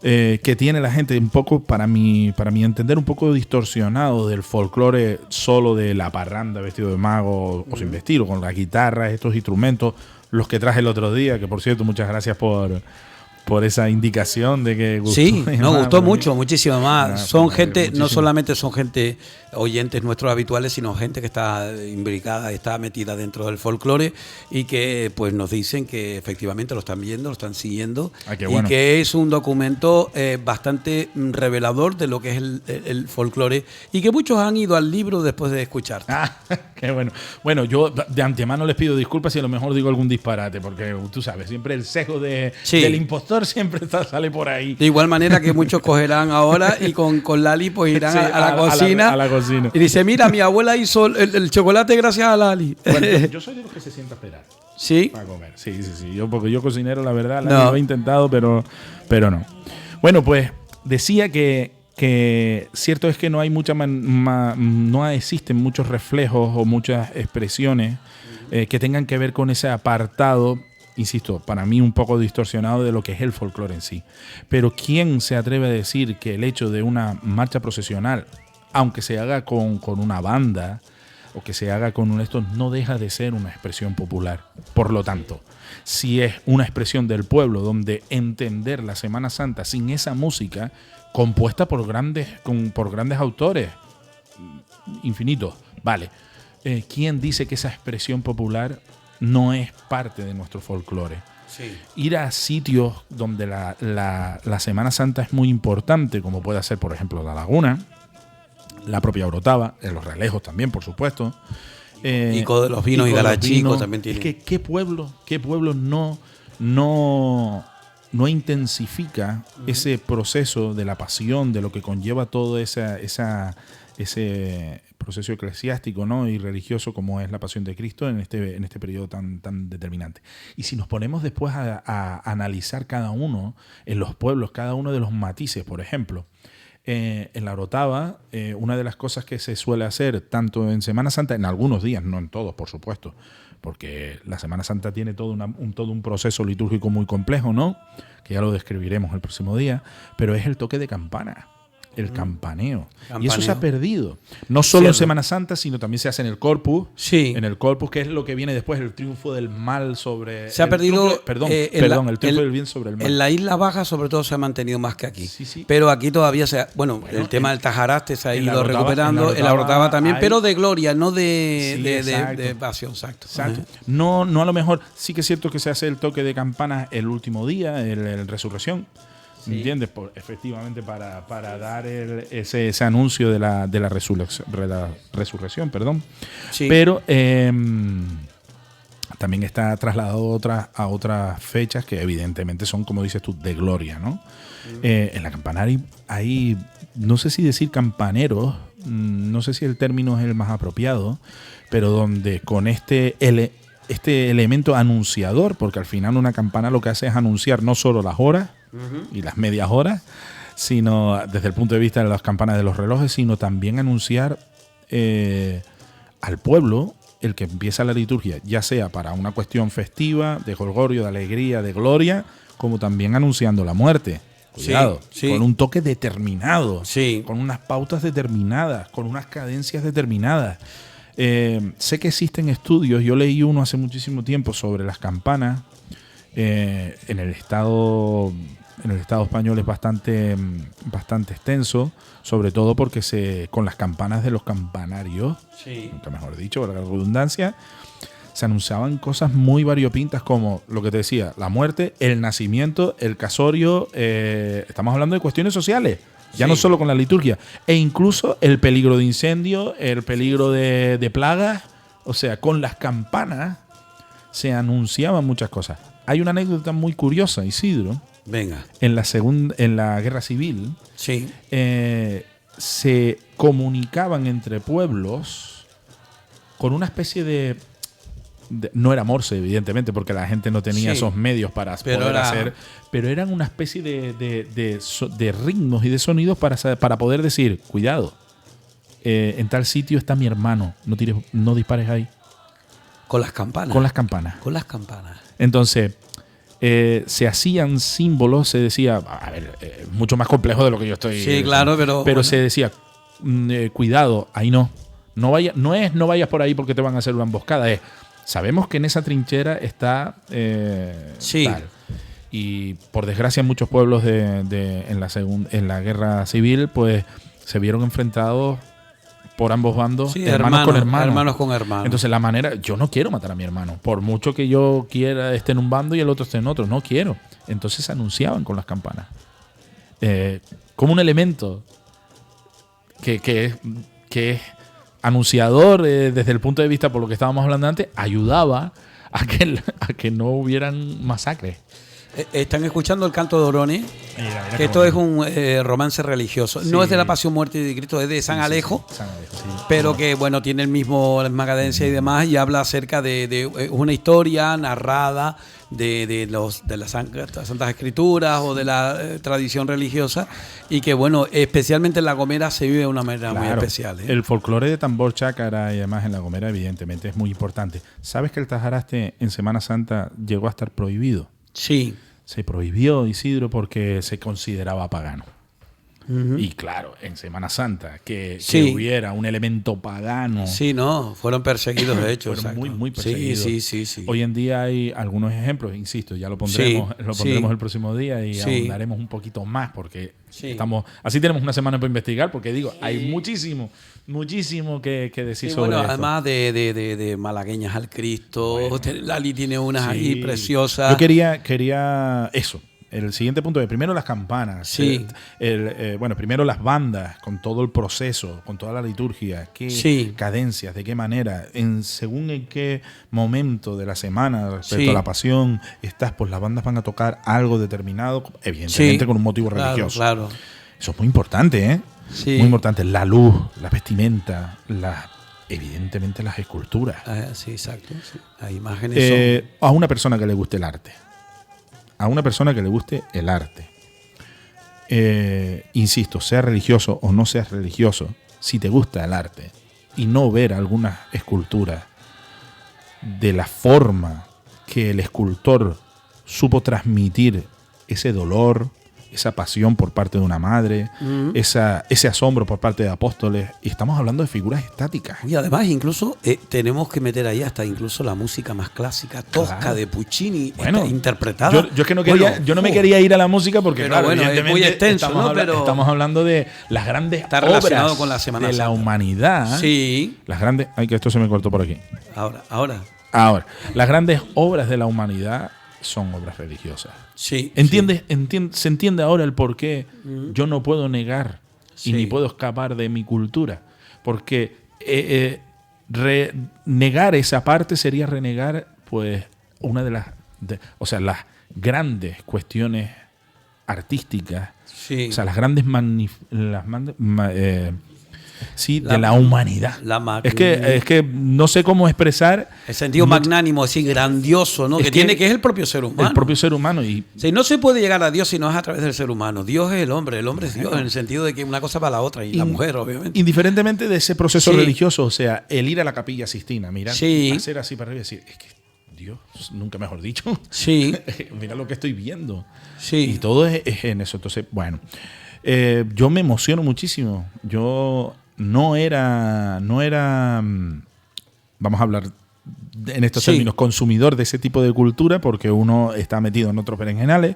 que tiene la gente un poco, para mi entender, un poco distorsionado del folclore solo de la parranda vestido de mago o sin vestir, o con la guitarra, estos instrumentos, los que traje el otro día, que por cierto, muchas gracias por esa indicación de que gustó. Sí, nos gustó mucho, muchísimo más. Son gente, no solamente son gente oyentes nuestros habituales, sino gente que está imbricada, está metida dentro del folclore y que pues nos dicen que efectivamente lo están viendo, lo están siguiendo y que es un documento bastante revelador de lo que es el folclore y que muchos han ido al libro después de escucharte. Qué bueno. Bueno, yo de antemano les pido disculpas si a lo mejor digo algún disparate, porque tú sabes, siempre el sesgo del impostor siempre sale por ahí. De igual manera que muchos cogerán ahora y con Lali pues irán a la cocina. A la cocina. Y dice, mira, mi abuela hizo el chocolate gracias a Lali. Bueno, yo soy de los que se sienta a esperar. ¿Sí? Para comer. Sí. Porque yo cocinero, la verdad, lo he intentado, pero no. Bueno, pues decía que cierto es que no hay no existen muchos reflejos o muchas expresiones que tengan que ver con ese apartado, insisto, para mí un poco distorsionado de lo que es el folclore en sí. Pero ¿quién se atreve a decir que el hecho de una marcha procesional, aunque se haga con una banda o que se haga con esto, no deja de ser una expresión popular? Por lo tanto, si es una expresión del pueblo donde entender la Semana Santa sin esa música compuesta por grandes autores infinitos, vale, ¿quién dice que esa expresión popular no es parte de nuestro folclore? Sí. Ir a sitios donde la Semana Santa es muy importante, como puede ser, por ejemplo, La Laguna, la propia Orotava, en Los Realejos también, por supuesto. Ico de los Vinos y Galachico también tiene. Es que ¿qué pueblo no intensifica ese proceso de la pasión, de lo que conlleva todo ese proceso eclesiástico, ¿no?, y religioso como es la pasión de Cristo en este periodo tan determinante? Y si nos ponemos después a analizar cada uno en los pueblos, cada uno de los matices, por ejemplo, en la Orotava, una de las cosas que se suele hacer tanto en Semana Santa, en algunos días, no en todos, por supuesto, porque la Semana Santa tiene todo un proceso litúrgico muy complejo, ¿no?, que ya lo describiremos el próximo día, pero es el toque de campana. El campaneo. Y eso se ha perdido. No solo en Semana Santa, sino también se hace en el Corpus. Sí. En el Corpus, que es lo que viene después, el triunfo del mal sobre... Se ha perdido... el triunfo del bien sobre el mal. En la Isla Baja, sobre todo, se ha mantenido más que aquí. Sí. Pero aquí todavía bueno, el tema del Tajaraste se ha ido recuperando. En la Orotava también, pero de gloria, no de pasión. Exacto. No, a lo mejor sí que es cierto que se hace el toque de campana el último día, el Resurrección. Sí. ¿Entiendes? Efectivamente, para dar ese anuncio de la resurrección, perdón. Sí. Pero también está trasladado a otras fechas que evidentemente son, como dices tú, de gloria, ¿no? En la campanaria hay, no sé si decir campaneros, no sé si el término es el más apropiado, pero donde con este elemento anunciador, porque al final una campana lo que hace es anunciar no solo las horas y las medias horas, sino desde el punto de vista de las campanas de los relojes, sino también anunciar al pueblo el que empieza la liturgia, ya sea para una cuestión festiva, de jolgorio, de alegría, de gloria, como también anunciando la muerte. Cuidado, sí. Con un toque determinado, sí. Con unas pautas determinadas, con unas cadencias determinadas. Sé que existen estudios, yo leí uno hace muchísimo tiempo sobre las campanas. En el Estado español es bastante extenso, sobre todo porque con las campanas de los campanarios, nunca mejor dicho, para la redundancia, se anunciaban cosas muy variopintas como lo que te decía, la muerte, el nacimiento, el casorio, estamos hablando de cuestiones sociales, ya no solo con la liturgia, e incluso el peligro de incendio, el peligro de plagas, o sea, con las campanas se anunciaban muchas cosas. Hay una anécdota muy curiosa, Isidro. Venga. En la Guerra Civil, se comunicaban entre pueblos con una especie de no era Morse, evidentemente, porque la gente no tenía esos medios para poder hacer, pero eran una especie de ritmos y de sonidos para poder decir, cuidado, en tal sitio está mi hermano, no dispares ahí. Con las campanas. Con las campanas. Con las campanas. Entonces, se hacían símbolos, se decía, a ver, mucho más complejo de lo que yo estoy... Sí, claro, pero bueno. Se decía, cuidado, ahí no vayas por ahí porque te van a hacer una emboscada, sabemos que en esa trinchera está tal. Y por desgracia muchos pueblos en la guerra civil pues se vieron enfrentados por ambos bandos, hermanos con hermanos. Entonces la manera, yo no quiero matar a mi hermano, por mucho que yo quiera esté en un bando y el otro esté en otro, no quiero. Entonces se anunciaban con las campanas como un elemento que es anunciador desde el punto de vista, por lo que estábamos hablando antes, ayudaba a que no hubieran masacres. Están escuchando el canto de Orones, que esto es un romance religioso. No es de la Pasión, Muerte de Cristo, es de San Alejo, pero que bueno, tiene la misma cadencia y demás, y habla acerca de una historia narrada de las Santas Escrituras o de la tradición religiosa, y que bueno, especialmente en La Gomera se vive de una manera muy especial. El folclore de tambor, chácara y demás en La Gomera evidentemente es muy importante. ¿Sabes que el tajaraste en Semana Santa llegó a estar prohibido? Sí. Se prohibió, Isidro, porque se consideraba pagano. Y claro, en Semana Santa, que hubiera un elemento pagano. Sí, no, fueron perseguidos, de hecho. Fueron muy perseguidos. Sí. Hoy en día hay algunos ejemplos, insisto, ya lo pondremos el próximo día y ahondaremos un poquito más porque así tenemos una semana para investigar, porque digo, hay muchísimo que decir sobre esto. Además de Malagueñas al Cristo, Lali tiene unas ahí preciosas. Yo quería eso. El siguiente punto es, primero las campanas, primero las bandas, con todo el proceso, con toda la liturgia, qué cadencias, de qué manera, según en qué momento de la semana respecto a la pasión estás, pues las bandas van a tocar algo determinado, evidentemente con un motivo religioso. Claro. Eso es muy importante, muy importante. La luz, la vestimenta, evidentemente las esculturas. Sí, exacto. Las imágenes a una persona que le guste el arte. A una persona que le guste el arte, insisto, sea religioso o no seas religioso, si te gusta el arte y no ver algunas esculturas de la forma que el escultor supo transmitir ese dolor, esa pasión por parte de una madre, ese asombro por parte de apóstoles, y estamos hablando de figuras estáticas. Y además incluso tenemos que meter ahí hasta incluso la música más clásica, Tosca de Puccini, interpretada. Yo es que no me quería ir a la música porque es muy extenso, estamos hablando de las grandes obras con la Semana de la humanidad. Sí. Las grandes, que esto se me cortó por aquí. Ahora, las grandes obras de la humanidad son obras religiosas. Sí. Se entiende ahora el por qué yo no puedo negar y ni puedo escapar de mi cultura. Porque negar esa parte sería renegar pues una de las grandes cuestiones artísticas. Sí. O sea, las grandes Sí, de la humanidad. Es que no sé cómo expresar... El sentido magnánimo, así grandioso, ¿no? Que es el propio ser humano. El propio ser humano. No se puede llegar a Dios si no es a través del ser humano. Dios es el hombre es Dios, en el sentido de que una cosa va a la otra, y la mujer, obviamente. Indiferentemente de ese proceso religioso, o sea, el ir a la Capilla Sistina, mirar, hacer así para arriba y decir, es que Dios, nunca mejor dicho. Sí. Mira lo que estoy viendo. Sí. Y todo es en eso. Entonces, bueno, yo me emociono muchísimo. Yo no era, vamos a hablar en estos términos, consumidor de ese tipo de cultura, porque uno está metido en otros berenjenales.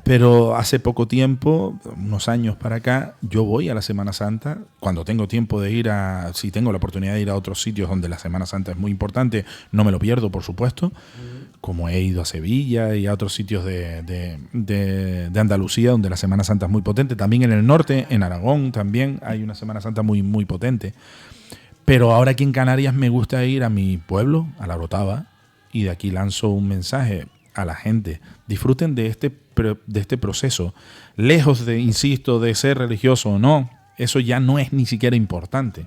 Pero hace poco tiempo, unos años para acá, yo voy a la Semana Santa, cuando tengo tiempo de ir si tengo la oportunidad de ir a otros sitios donde la Semana Santa es muy importante, no me lo pierdo, por supuesto, como he ido a Sevilla y a otros sitios de Andalucía, donde la Semana Santa es muy potente. También en el norte, en Aragón, también hay una Semana Santa muy, muy potente. Pero ahora aquí en Canarias me gusta ir a mi pueblo, a La Orotava, y de aquí lanzo un mensaje a la gente. Disfruten de este proceso. Lejos de, insisto, de ser religioso o no, eso ya no es ni siquiera importante.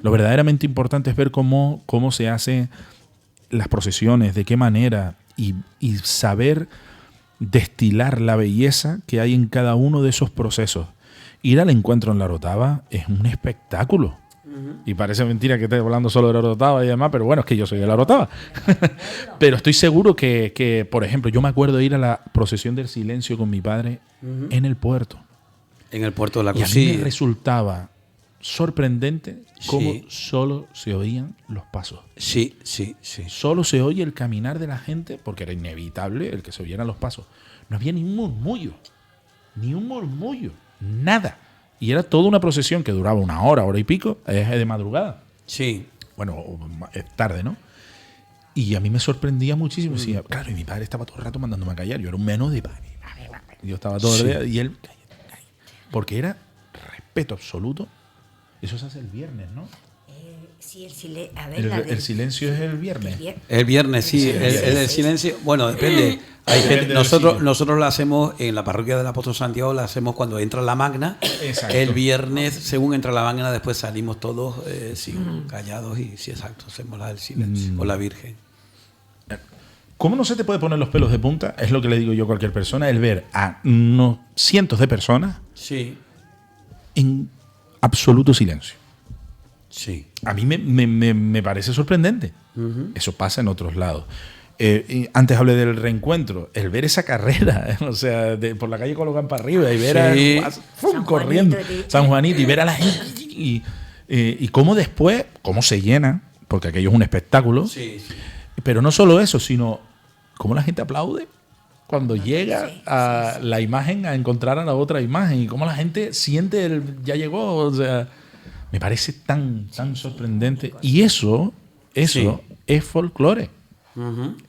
Lo verdaderamente importante es ver cómo se hacen las procesiones, de qué manera, y saber destilar la belleza que hay en cada uno de esos procesos. Ir al encuentro en La Orotava es un espectáculo. Y parece mentira que esté hablando solo de La Orotava y demás, pero bueno, es que yo soy de La Orotava. Pero estoy seguro que, por ejemplo, yo me acuerdo de ir a la procesión del silencio con mi padre en el puerto. En el puerto de la Cosilla. Y a mí me resultaba sorprendente cómo solo se oían los pasos. Sí. Solo se oye el caminar de la gente, porque era inevitable el que se oyeran los pasos. No había ni un murmullo, nada. Y era toda una procesión que duraba una hora y pico, de madrugada. Sí. Bueno, es tarde, ¿no? Y a mí me sorprendía muchísimo. Decía, claro, y mi padre estaba todo el rato mandándome a callar. Yo era un menos de padre. Yo estaba todo el día y él... Porque era respeto absoluto. Eso se hace el viernes, ¿no? Sí, el silencio es el viernes. El viernes, sí. El silencio, bueno, depende. Nosotros lo hacemos en la parroquia del Apóstol Santiago, la hacemos cuando entra la magna. Exacto. El viernes, según entra la magna, después salimos todos callados y sí, exacto, hacemos la del silencio con la Virgen. ¿Cómo no se te puede poner los pelos de punta? Es lo que le digo yo a cualquier persona, el ver a cientos de personas en absoluto silencio. Sí. A mí me parece sorprendente. Eso pasa en otros lados. Antes hablé del reencuentro. El ver esa carrera, o sea, por la calle Colocán para arriba y ver corriendo San Juanito y ver a la gente y cómo después, cómo se llena, porque aquello es un espectáculo. Sí. Pero no solo eso, sino cómo la gente aplaude cuando llega a la imagen, a encontrar a la otra imagen, y cómo la gente siente ya llegó, o sea... Me parece tan sorprendente. Y eso es folclore.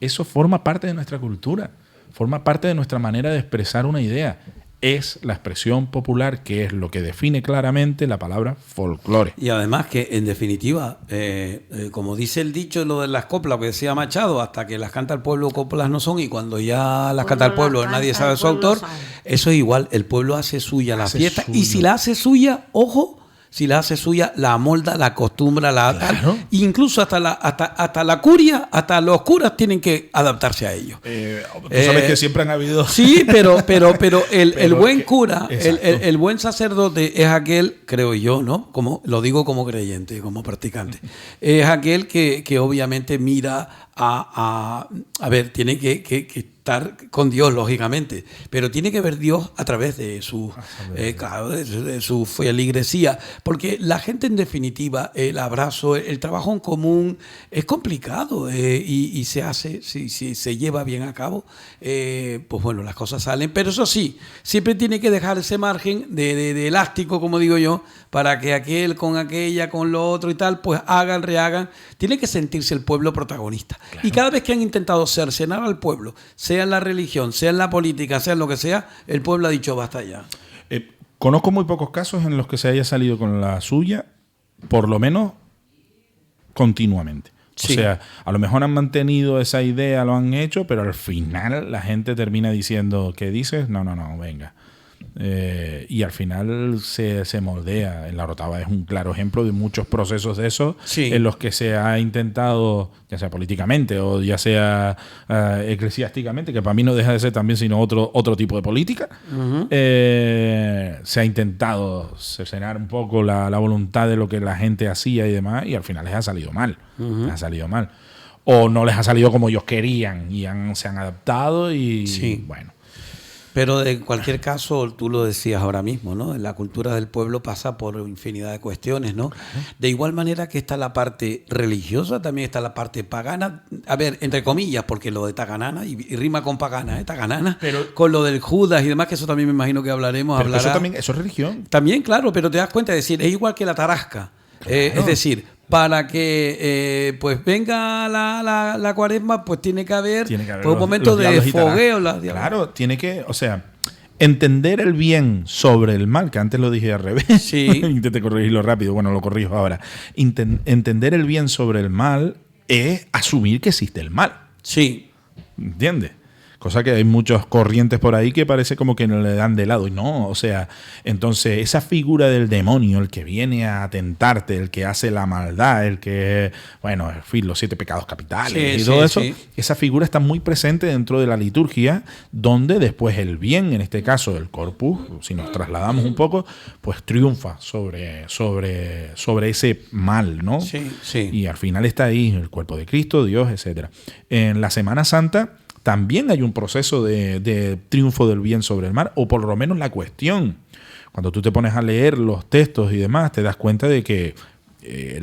Eso forma parte de nuestra cultura. Forma parte de nuestra manera de expresar una idea. Es la expresión popular, que es lo que define claramente la palabra folclore. Y además que, en definitiva, como dice el dicho, lo de las coplas, que decía Machado, hasta que las canta el pueblo, coplas no son, y cuando ya las canta el pueblo, nadie sabe su autor. Eso es igual. El pueblo hace suya la fiesta. Y si la hace suya, ojo... Si la hace suya, la amolda, la acostumbra, tal. Incluso hasta la curia, hasta los curas tienen que adaptarse a ello. Tú sabes que siempre han habido... Sí, pero el buen cura, el buen sacerdote es aquel, creo yo, ¿no? Como lo digo como creyente, como practicante. Es aquel que obviamente mira a ver, tiene que estar con Dios, lógicamente, pero tiene que ver Dios a través de su de su feligresía, porque la gente, en definitiva, el abrazo, el trabajo en común es complicado, y se hace, si se lleva bien a cabo, pues bueno, las cosas salen, pero eso sí, siempre tiene que dejar ese margen de elástico, como digo yo, para que aquel con aquella, con lo otro y tal, pues hagan, rehagan. Tiene que sentirse el pueblo protagonista. Claro. Y cada vez que han intentado cercenar al pueblo, sea en la religión, sea en la política, sea en lo que sea, el pueblo ha dicho basta ya. Conozco muy pocos casos en los que se haya salido con la suya, por lo menos continuamente. Sí. O sea, a lo mejor han mantenido esa idea, lo han hecho, pero al final la gente termina diciendo, ¿qué dices? No, venga. Y al final se moldea. En la Orotava es un claro ejemplo de muchos procesos de esos en los que se ha intentado, ya sea políticamente o ya sea eclesiásticamente, que para mí no deja de ser también sino otro tipo de política, se ha intentado cercenar un poco la voluntad de lo que la gente hacía y demás, y al final les ha salido mal. Les ha salido mal. O no les ha salido como ellos querían y se han adaptado y bueno. Pero en cualquier caso, tú lo decías ahora mismo, ¿no? La cultura del pueblo pasa por infinidad de cuestiones, ¿no? De igual manera que está la parte religiosa, también está la parte pagana. A ver, entre comillas, porque lo de taganana, y rima con pagana, taganana, pero con lo del Judas y demás, que eso también me imagino que hablaremos. Pero eso es religión. También, claro, pero te das cuenta de decir, es igual que la tarasca. Claro. Es decir, para que pues venga la cuaresma, pues tiene que haber pues, un momento de fogueo. Claro, tiene que, o sea, entender el bien sobre el mal, que antes lo dije al revés. Sí. Intenté corregirlo rápido, bueno, lo corrijo ahora. Entender el bien sobre el mal es asumir que existe el mal. Sí. ¿Entiendes? Cosa que hay muchas corrientes por ahí que parece como que no le dan de lado. Y no, o sea, entonces esa figura del demonio, el que viene a tentarte, el que hace la maldad, el que, bueno, en fin, los 7 pecados capitales y todo eso, esa figura está muy presente dentro de la liturgia, donde después el bien, en este caso el corpus, si nos trasladamos un poco, pues triunfa sobre ese mal, ¿no? Sí, sí. Y al final está ahí el cuerpo de Cristo, Dios, etcétera. En la Semana Santa también hay un proceso de triunfo del bien sobre el mal, o por lo menos la cuestión. Cuando tú te pones a leer los textos y demás, te das cuenta de que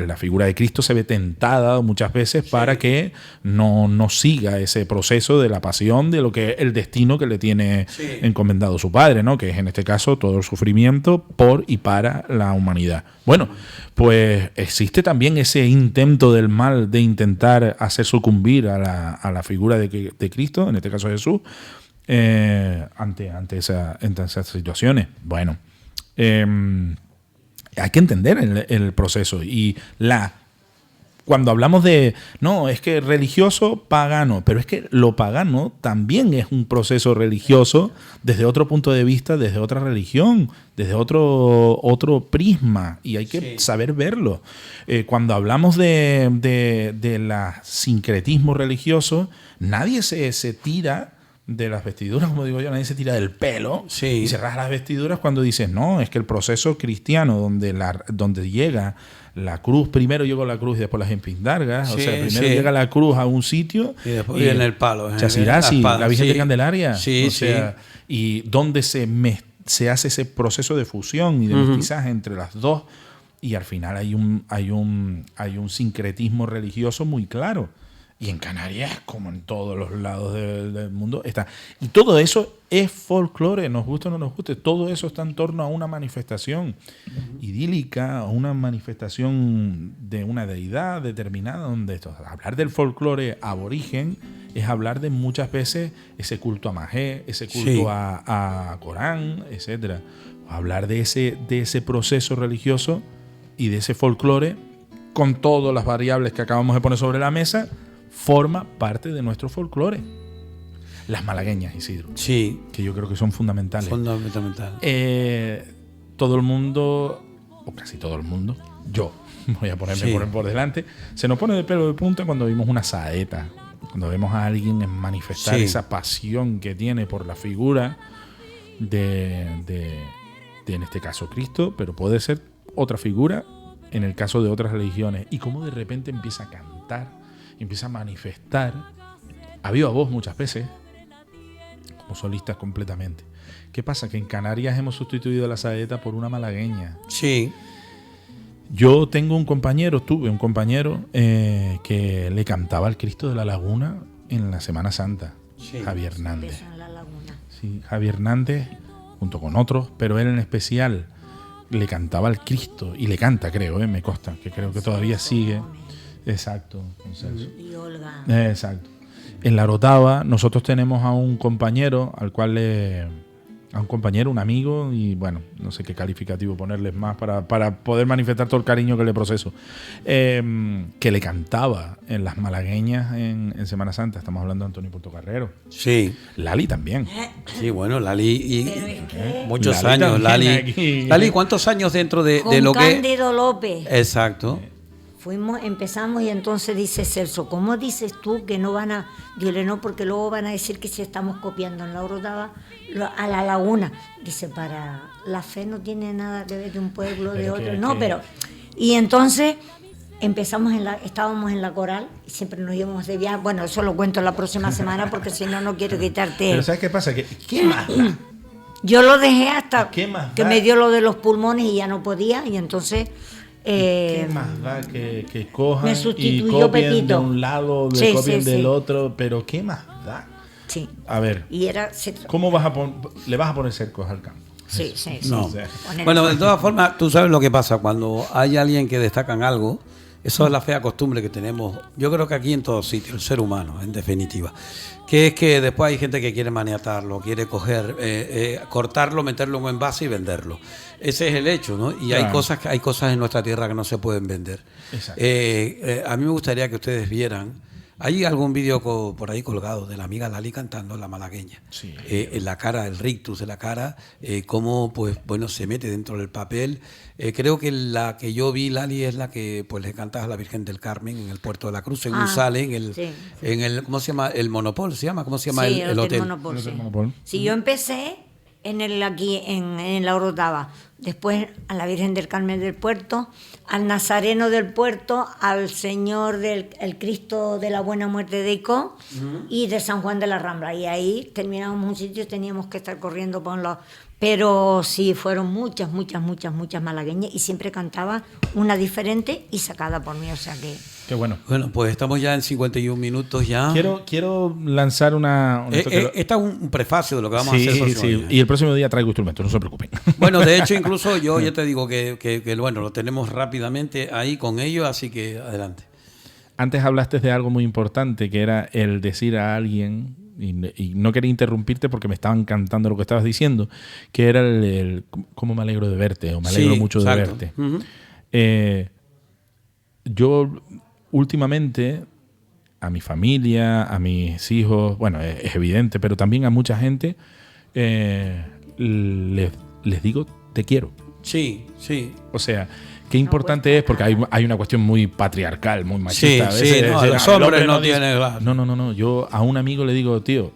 la figura de Cristo se ve tentada muchas veces para que no siga ese proceso de la pasión, de lo que el destino que le tiene encomendado su Padre, ¿no? Que es en este caso todo el sufrimiento por y para la humanidad. Bueno, pues existe también ese intento del mal de intentar hacer sucumbir a la figura de Cristo, en este caso Jesús, ante esas situaciones. Bueno, hay que entender el proceso y cuando hablamos de, no, es que religioso, pagano, pero es que lo pagano también es un proceso religioso desde otro punto de vista, desde otra religión, desde otro prisma, y hay que saber verlo. Cuando hablamos del sincretismo religioso, nadie se tira de las vestiduras, como digo yo, nadie se tira del pelo y se rasga las vestiduras cuando dices, no, es que el proceso cristiano donde llega la cruz, primero llegó la cruz y después las empindargas, o sea, primero llega la cruz a un sitio y después viene el palo, Chasirasi, la Virgen de Candelaria, y donde se hace ese proceso de fusión y de mestizaje entre las dos, y al final hay un sincretismo religioso muy claro. Y en Canarias, como en todos los lados del mundo, está. Y todo eso es folclore, nos guste o no nos guste. Todo eso está en torno a una manifestación idílica, a una manifestación de una deidad determinada. Donde hablar del folclore aborigen es hablar de muchas veces ese culto a Majé, ese culto a Corán, etc. Hablar de ese proceso religioso y de ese folclore con todas las variables que acabamos de poner sobre la mesa, forma parte de nuestro folclore. Las malagueñas, Isidro. Sí. Que yo creo que son fundamentales. Fundamental. Todo el mundo, o casi todo el mundo, yo voy a ponerme por delante, se nos pone de pelo de punta cuando vimos una saeta, cuando vemos a alguien manifestar esa pasión que tiene por la figura de en este caso Cristo, pero puede ser otra figura en el caso de otras religiones, y cómo de repente empieza a cantar, empieza a manifestar a viva voz muchas veces, como solistas completamente. ¿Qué pasa? Que en Canarias hemos sustituido la saeta por una malagueña. Sí. Yo tuve un compañero que le cantaba al Cristo de la Laguna en la Semana Santa, Javier Hernández. Sí, Javier Hernández, junto con otros, pero él en especial le cantaba al Cristo, y le canta, creo, me consta, que creo que todavía sigue. Exacto, y Olga. Exacto. En la Orotava nosotros tenemos a un compañero al cual le a un compañero, un amigo, y bueno, no sé qué calificativo ponerles más para poder manifestar todo el cariño que le proceso, que le cantaba en las malagueñas en Semana Santa. Estamos hablando de Antonio Portocarrero. Sí. Lali también. Sí, bueno, Lali muchos Lali años. también Lali, ¿cuántos años dentro de lo que...? Cándido López. Exacto. Empezamos y entonces dice Celso, ¿cómo dices tú que no van a...? Dile, no, porque luego van a decir que si estamos copiando en la Orotava a la laguna. Dice, para la fe no tiene nada que ver de un pueblo, de otro. No, pero... Y entonces estábamos en la coral y siempre nos íbamos de viaje. Bueno, eso lo cuento la próxima semana porque si no, no quiero quitarte... Pero ¿sabes qué pasa? ¿Qué más da? Yo lo dejé hasta que da? me dio lo de los pulmones y ya no podía y entonces... ¿Qué más da que cojan me y sustituyó copien Pepito. de un lado, copien del otro? Pero ¿qué más da? Sí. A ver, Y ¿cómo le vas a poner cercos al campo? Sí. No. O sea, Bueno, de todas formas, tú sabes lo que pasa cuando hay alguien que destaca en algo. Eso es la fea costumbre que tenemos, yo creo que aquí en todos sitios, el ser humano, en definitiva. Que es que después hay gente que quiere maniatarlo, quiere coger, cortarlo, meterlo en un envase y venderlo. Ese es el hecho, ¿no? Y Claro. hay cosas en nuestra tierra que no se pueden vender. Exacto. A mí me gustaría que ustedes vieran. Hay algún vídeo por ahí colgado de la amiga Lali cantando La Malagueña. Sí. En la cara, el rictus de la cara, cómo pues bueno se mete dentro del papel. Creo que la que yo vi, Lali, es la que pues le cantas a la Virgen del Carmen en el Puerto de la Cruz, según sale en el ¿cómo se llama? El Monopol, ¿se llama? ¿Cómo se llama el hotel? Monopol, El sí. Hotel Monopol. Sí, yo empecé aquí en la Orotava, después a la Virgen del Carmen del Puerto, al Nazareno del Puerto, al Señor el Cristo de la Buena Muerte de Icó y de San Juan de la Rambla. Y ahí terminábamos un sitio y teníamos que estar corriendo por un lado. Pero sí, fueron muchas malagueñas y siempre cantaba una diferente y sacada por mí, o sea que... Qué bueno. Bueno, pues estamos ya en 51 minutos ya. Quiero lanzar una... Esta es un prefacio de lo que vamos a Sí, hacer el próximo sí. día. Y el próximo día traigo instrumentos, no se preocupen. Bueno, de hecho, incluso yo ya te digo que bueno, lo tenemos rápidamente ahí con ellos, así que adelante. Antes hablaste de algo muy importante, que era el decir a alguien, y no quería interrumpirte porque me estaba encantando lo que estabas diciendo, que era el cómo me alegro de verte, o me alegro mucho exacto. de verte. Yo últimamente a mi familia, a mis hijos, bueno, es evidente, pero también a mucha gente les digo te quiero. Sí. O sea, qué importante es, porque hay una cuestión muy patriarcal, muy machista. A veces, los hombres no tienen... No. Yo a un amigo le digo, tío,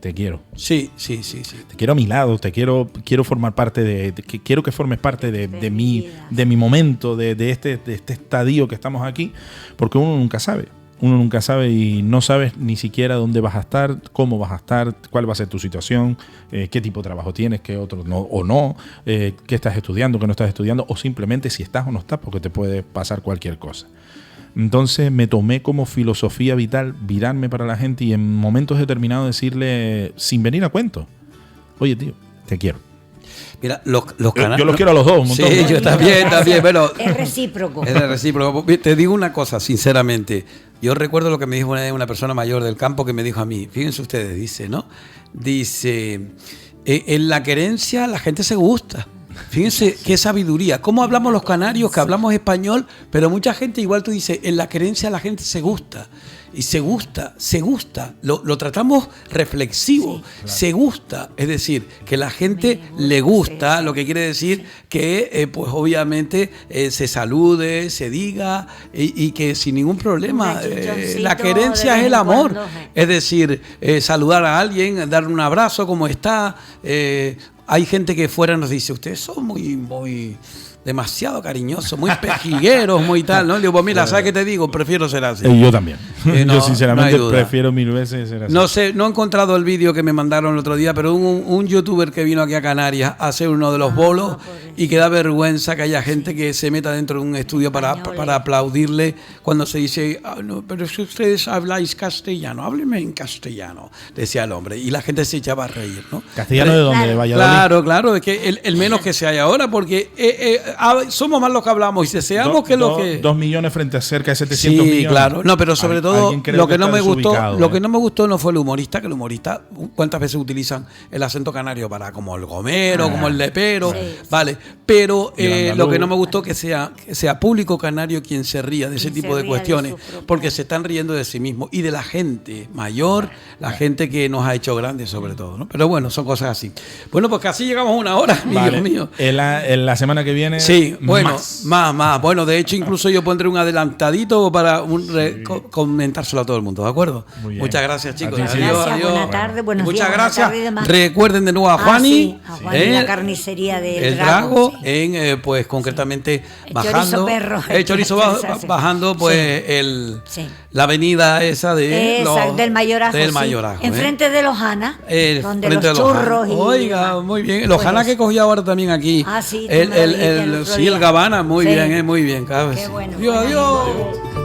te quiero. Sí. Te quiero a mi lado, quiero formar parte quiero que formes parte de mi momento, de este estadio que estamos aquí, porque uno nunca sabe. Uno nunca sabe y no sabes ni siquiera dónde vas a estar, cómo vas a estar, cuál va a ser tu situación, qué tipo de trabajo tienes, qué otro no o no, qué estás estudiando, qué no estás estudiando, o simplemente si estás o no estás, porque te puede pasar cualquier cosa. Entonces me tomé como filosofía vital virarme para la gente y en momentos determinados decirle, sin venir a cuento, oye tío, te quiero. Mira, los canales... Yo los quiero a los dos un montón. Sí, yo también. Bueno, Es recíproco. es recíproco. Te digo una cosa, sinceramente. Yo recuerdo lo que me dijo una persona mayor del campo que me dijo a mí. Fíjense ustedes, dice, ¿no? Dice, en la querencia la gente se gusta. Fíjense qué sabiduría. ¿Cómo hablamos los canarios, que hablamos español? Pero mucha gente, igual tú dices, en la querencia la gente se gusta. Y se gusta. Lo tratamos reflexivo. Sí, claro. Se gusta. Es decir, que la gente le gusta, lo que quiere decir que, pues obviamente, se salude, se diga y que sin ningún problema. La querencia es el amor. Es decir, saludar a alguien, darle un abrazo, ¿cómo está? Hay gente que fuera nos dice, ustedes son muy demasiado cariñosos, muy pejigueros, muy tal, ¿no? Le digo, pues mira, ¿sabes qué te digo? Prefiero ser así. Yo también. No, yo sinceramente no hay duda. prefiero mil veces ser así. No sé, no he encontrado el vídeo que me mandaron el otro día, pero un youtuber que vino aquí a Canarias a hacer uno de los bolos y que da vergüenza que haya gente que se meta dentro de un estudio para aplaudirle cuando se dice, no, pero si ustedes habláis castellano, háblenme en castellano, decía el hombre. Y la gente se echaba a reír, ¿no? ¿Castellano de dónde? ¿De Valladolid? Claro, es que el menos que se hay ahora, porque somos más los que hablamos y deseamos que lo que... 2 millones frente a cerca de 700 millones. Sí, claro. No, pero sobre todo todo, alguien creo lo que no está me gustó, desubicado, lo que no me gustó no fue el humorista, que el humorista, ¿cuántas veces utilizan el acento canario para como el gomero, como el lepero? Sí. Vale, pero Y el andaluz. lo que no me gustó que sea público canario quien se ría de ese Quien tipo se de ría de cuestiones, su propia- porque se están riendo de sí mismos y de la gente mayor, la gente que nos ha hecho grandes sobre todo, ¿no? Pero bueno, son cosas así. Bueno, pues casi llegamos a una hora, Vale. Dios mío. En la semana que viene. Sí, bueno, más. más. Bueno, de hecho, incluso yo pondré un adelantadito para comentárselo a todo el mundo, ¿de acuerdo? Muy bien. Muchas gracias, chicos. A ti, sí. Gracias, buena tarde, buenos Muchas días, buena gracias. tarde y demás. Recuerden de nuevo a Juani. Sí, a Juani, la carnicería de El Drago, sí. en, pues concretamente El bajando. chorizo perro. El chorizo bajando, pues, Sí. la avenida esa de Del Mayorazgo. Del sí. Mayorazgo. Enfrente de Lojana, donde frente los de Lojana. churros y. Oiga, muy bien. Los Pues Jana eso. que cogió ahora también aquí. Ah, sí, tú El, me lo dijiste el el, otro sí, día. el Gabana, muy Sí. bien, muy bien. Cada vez. Qué bueno. Adiós, Buena adiós. gente.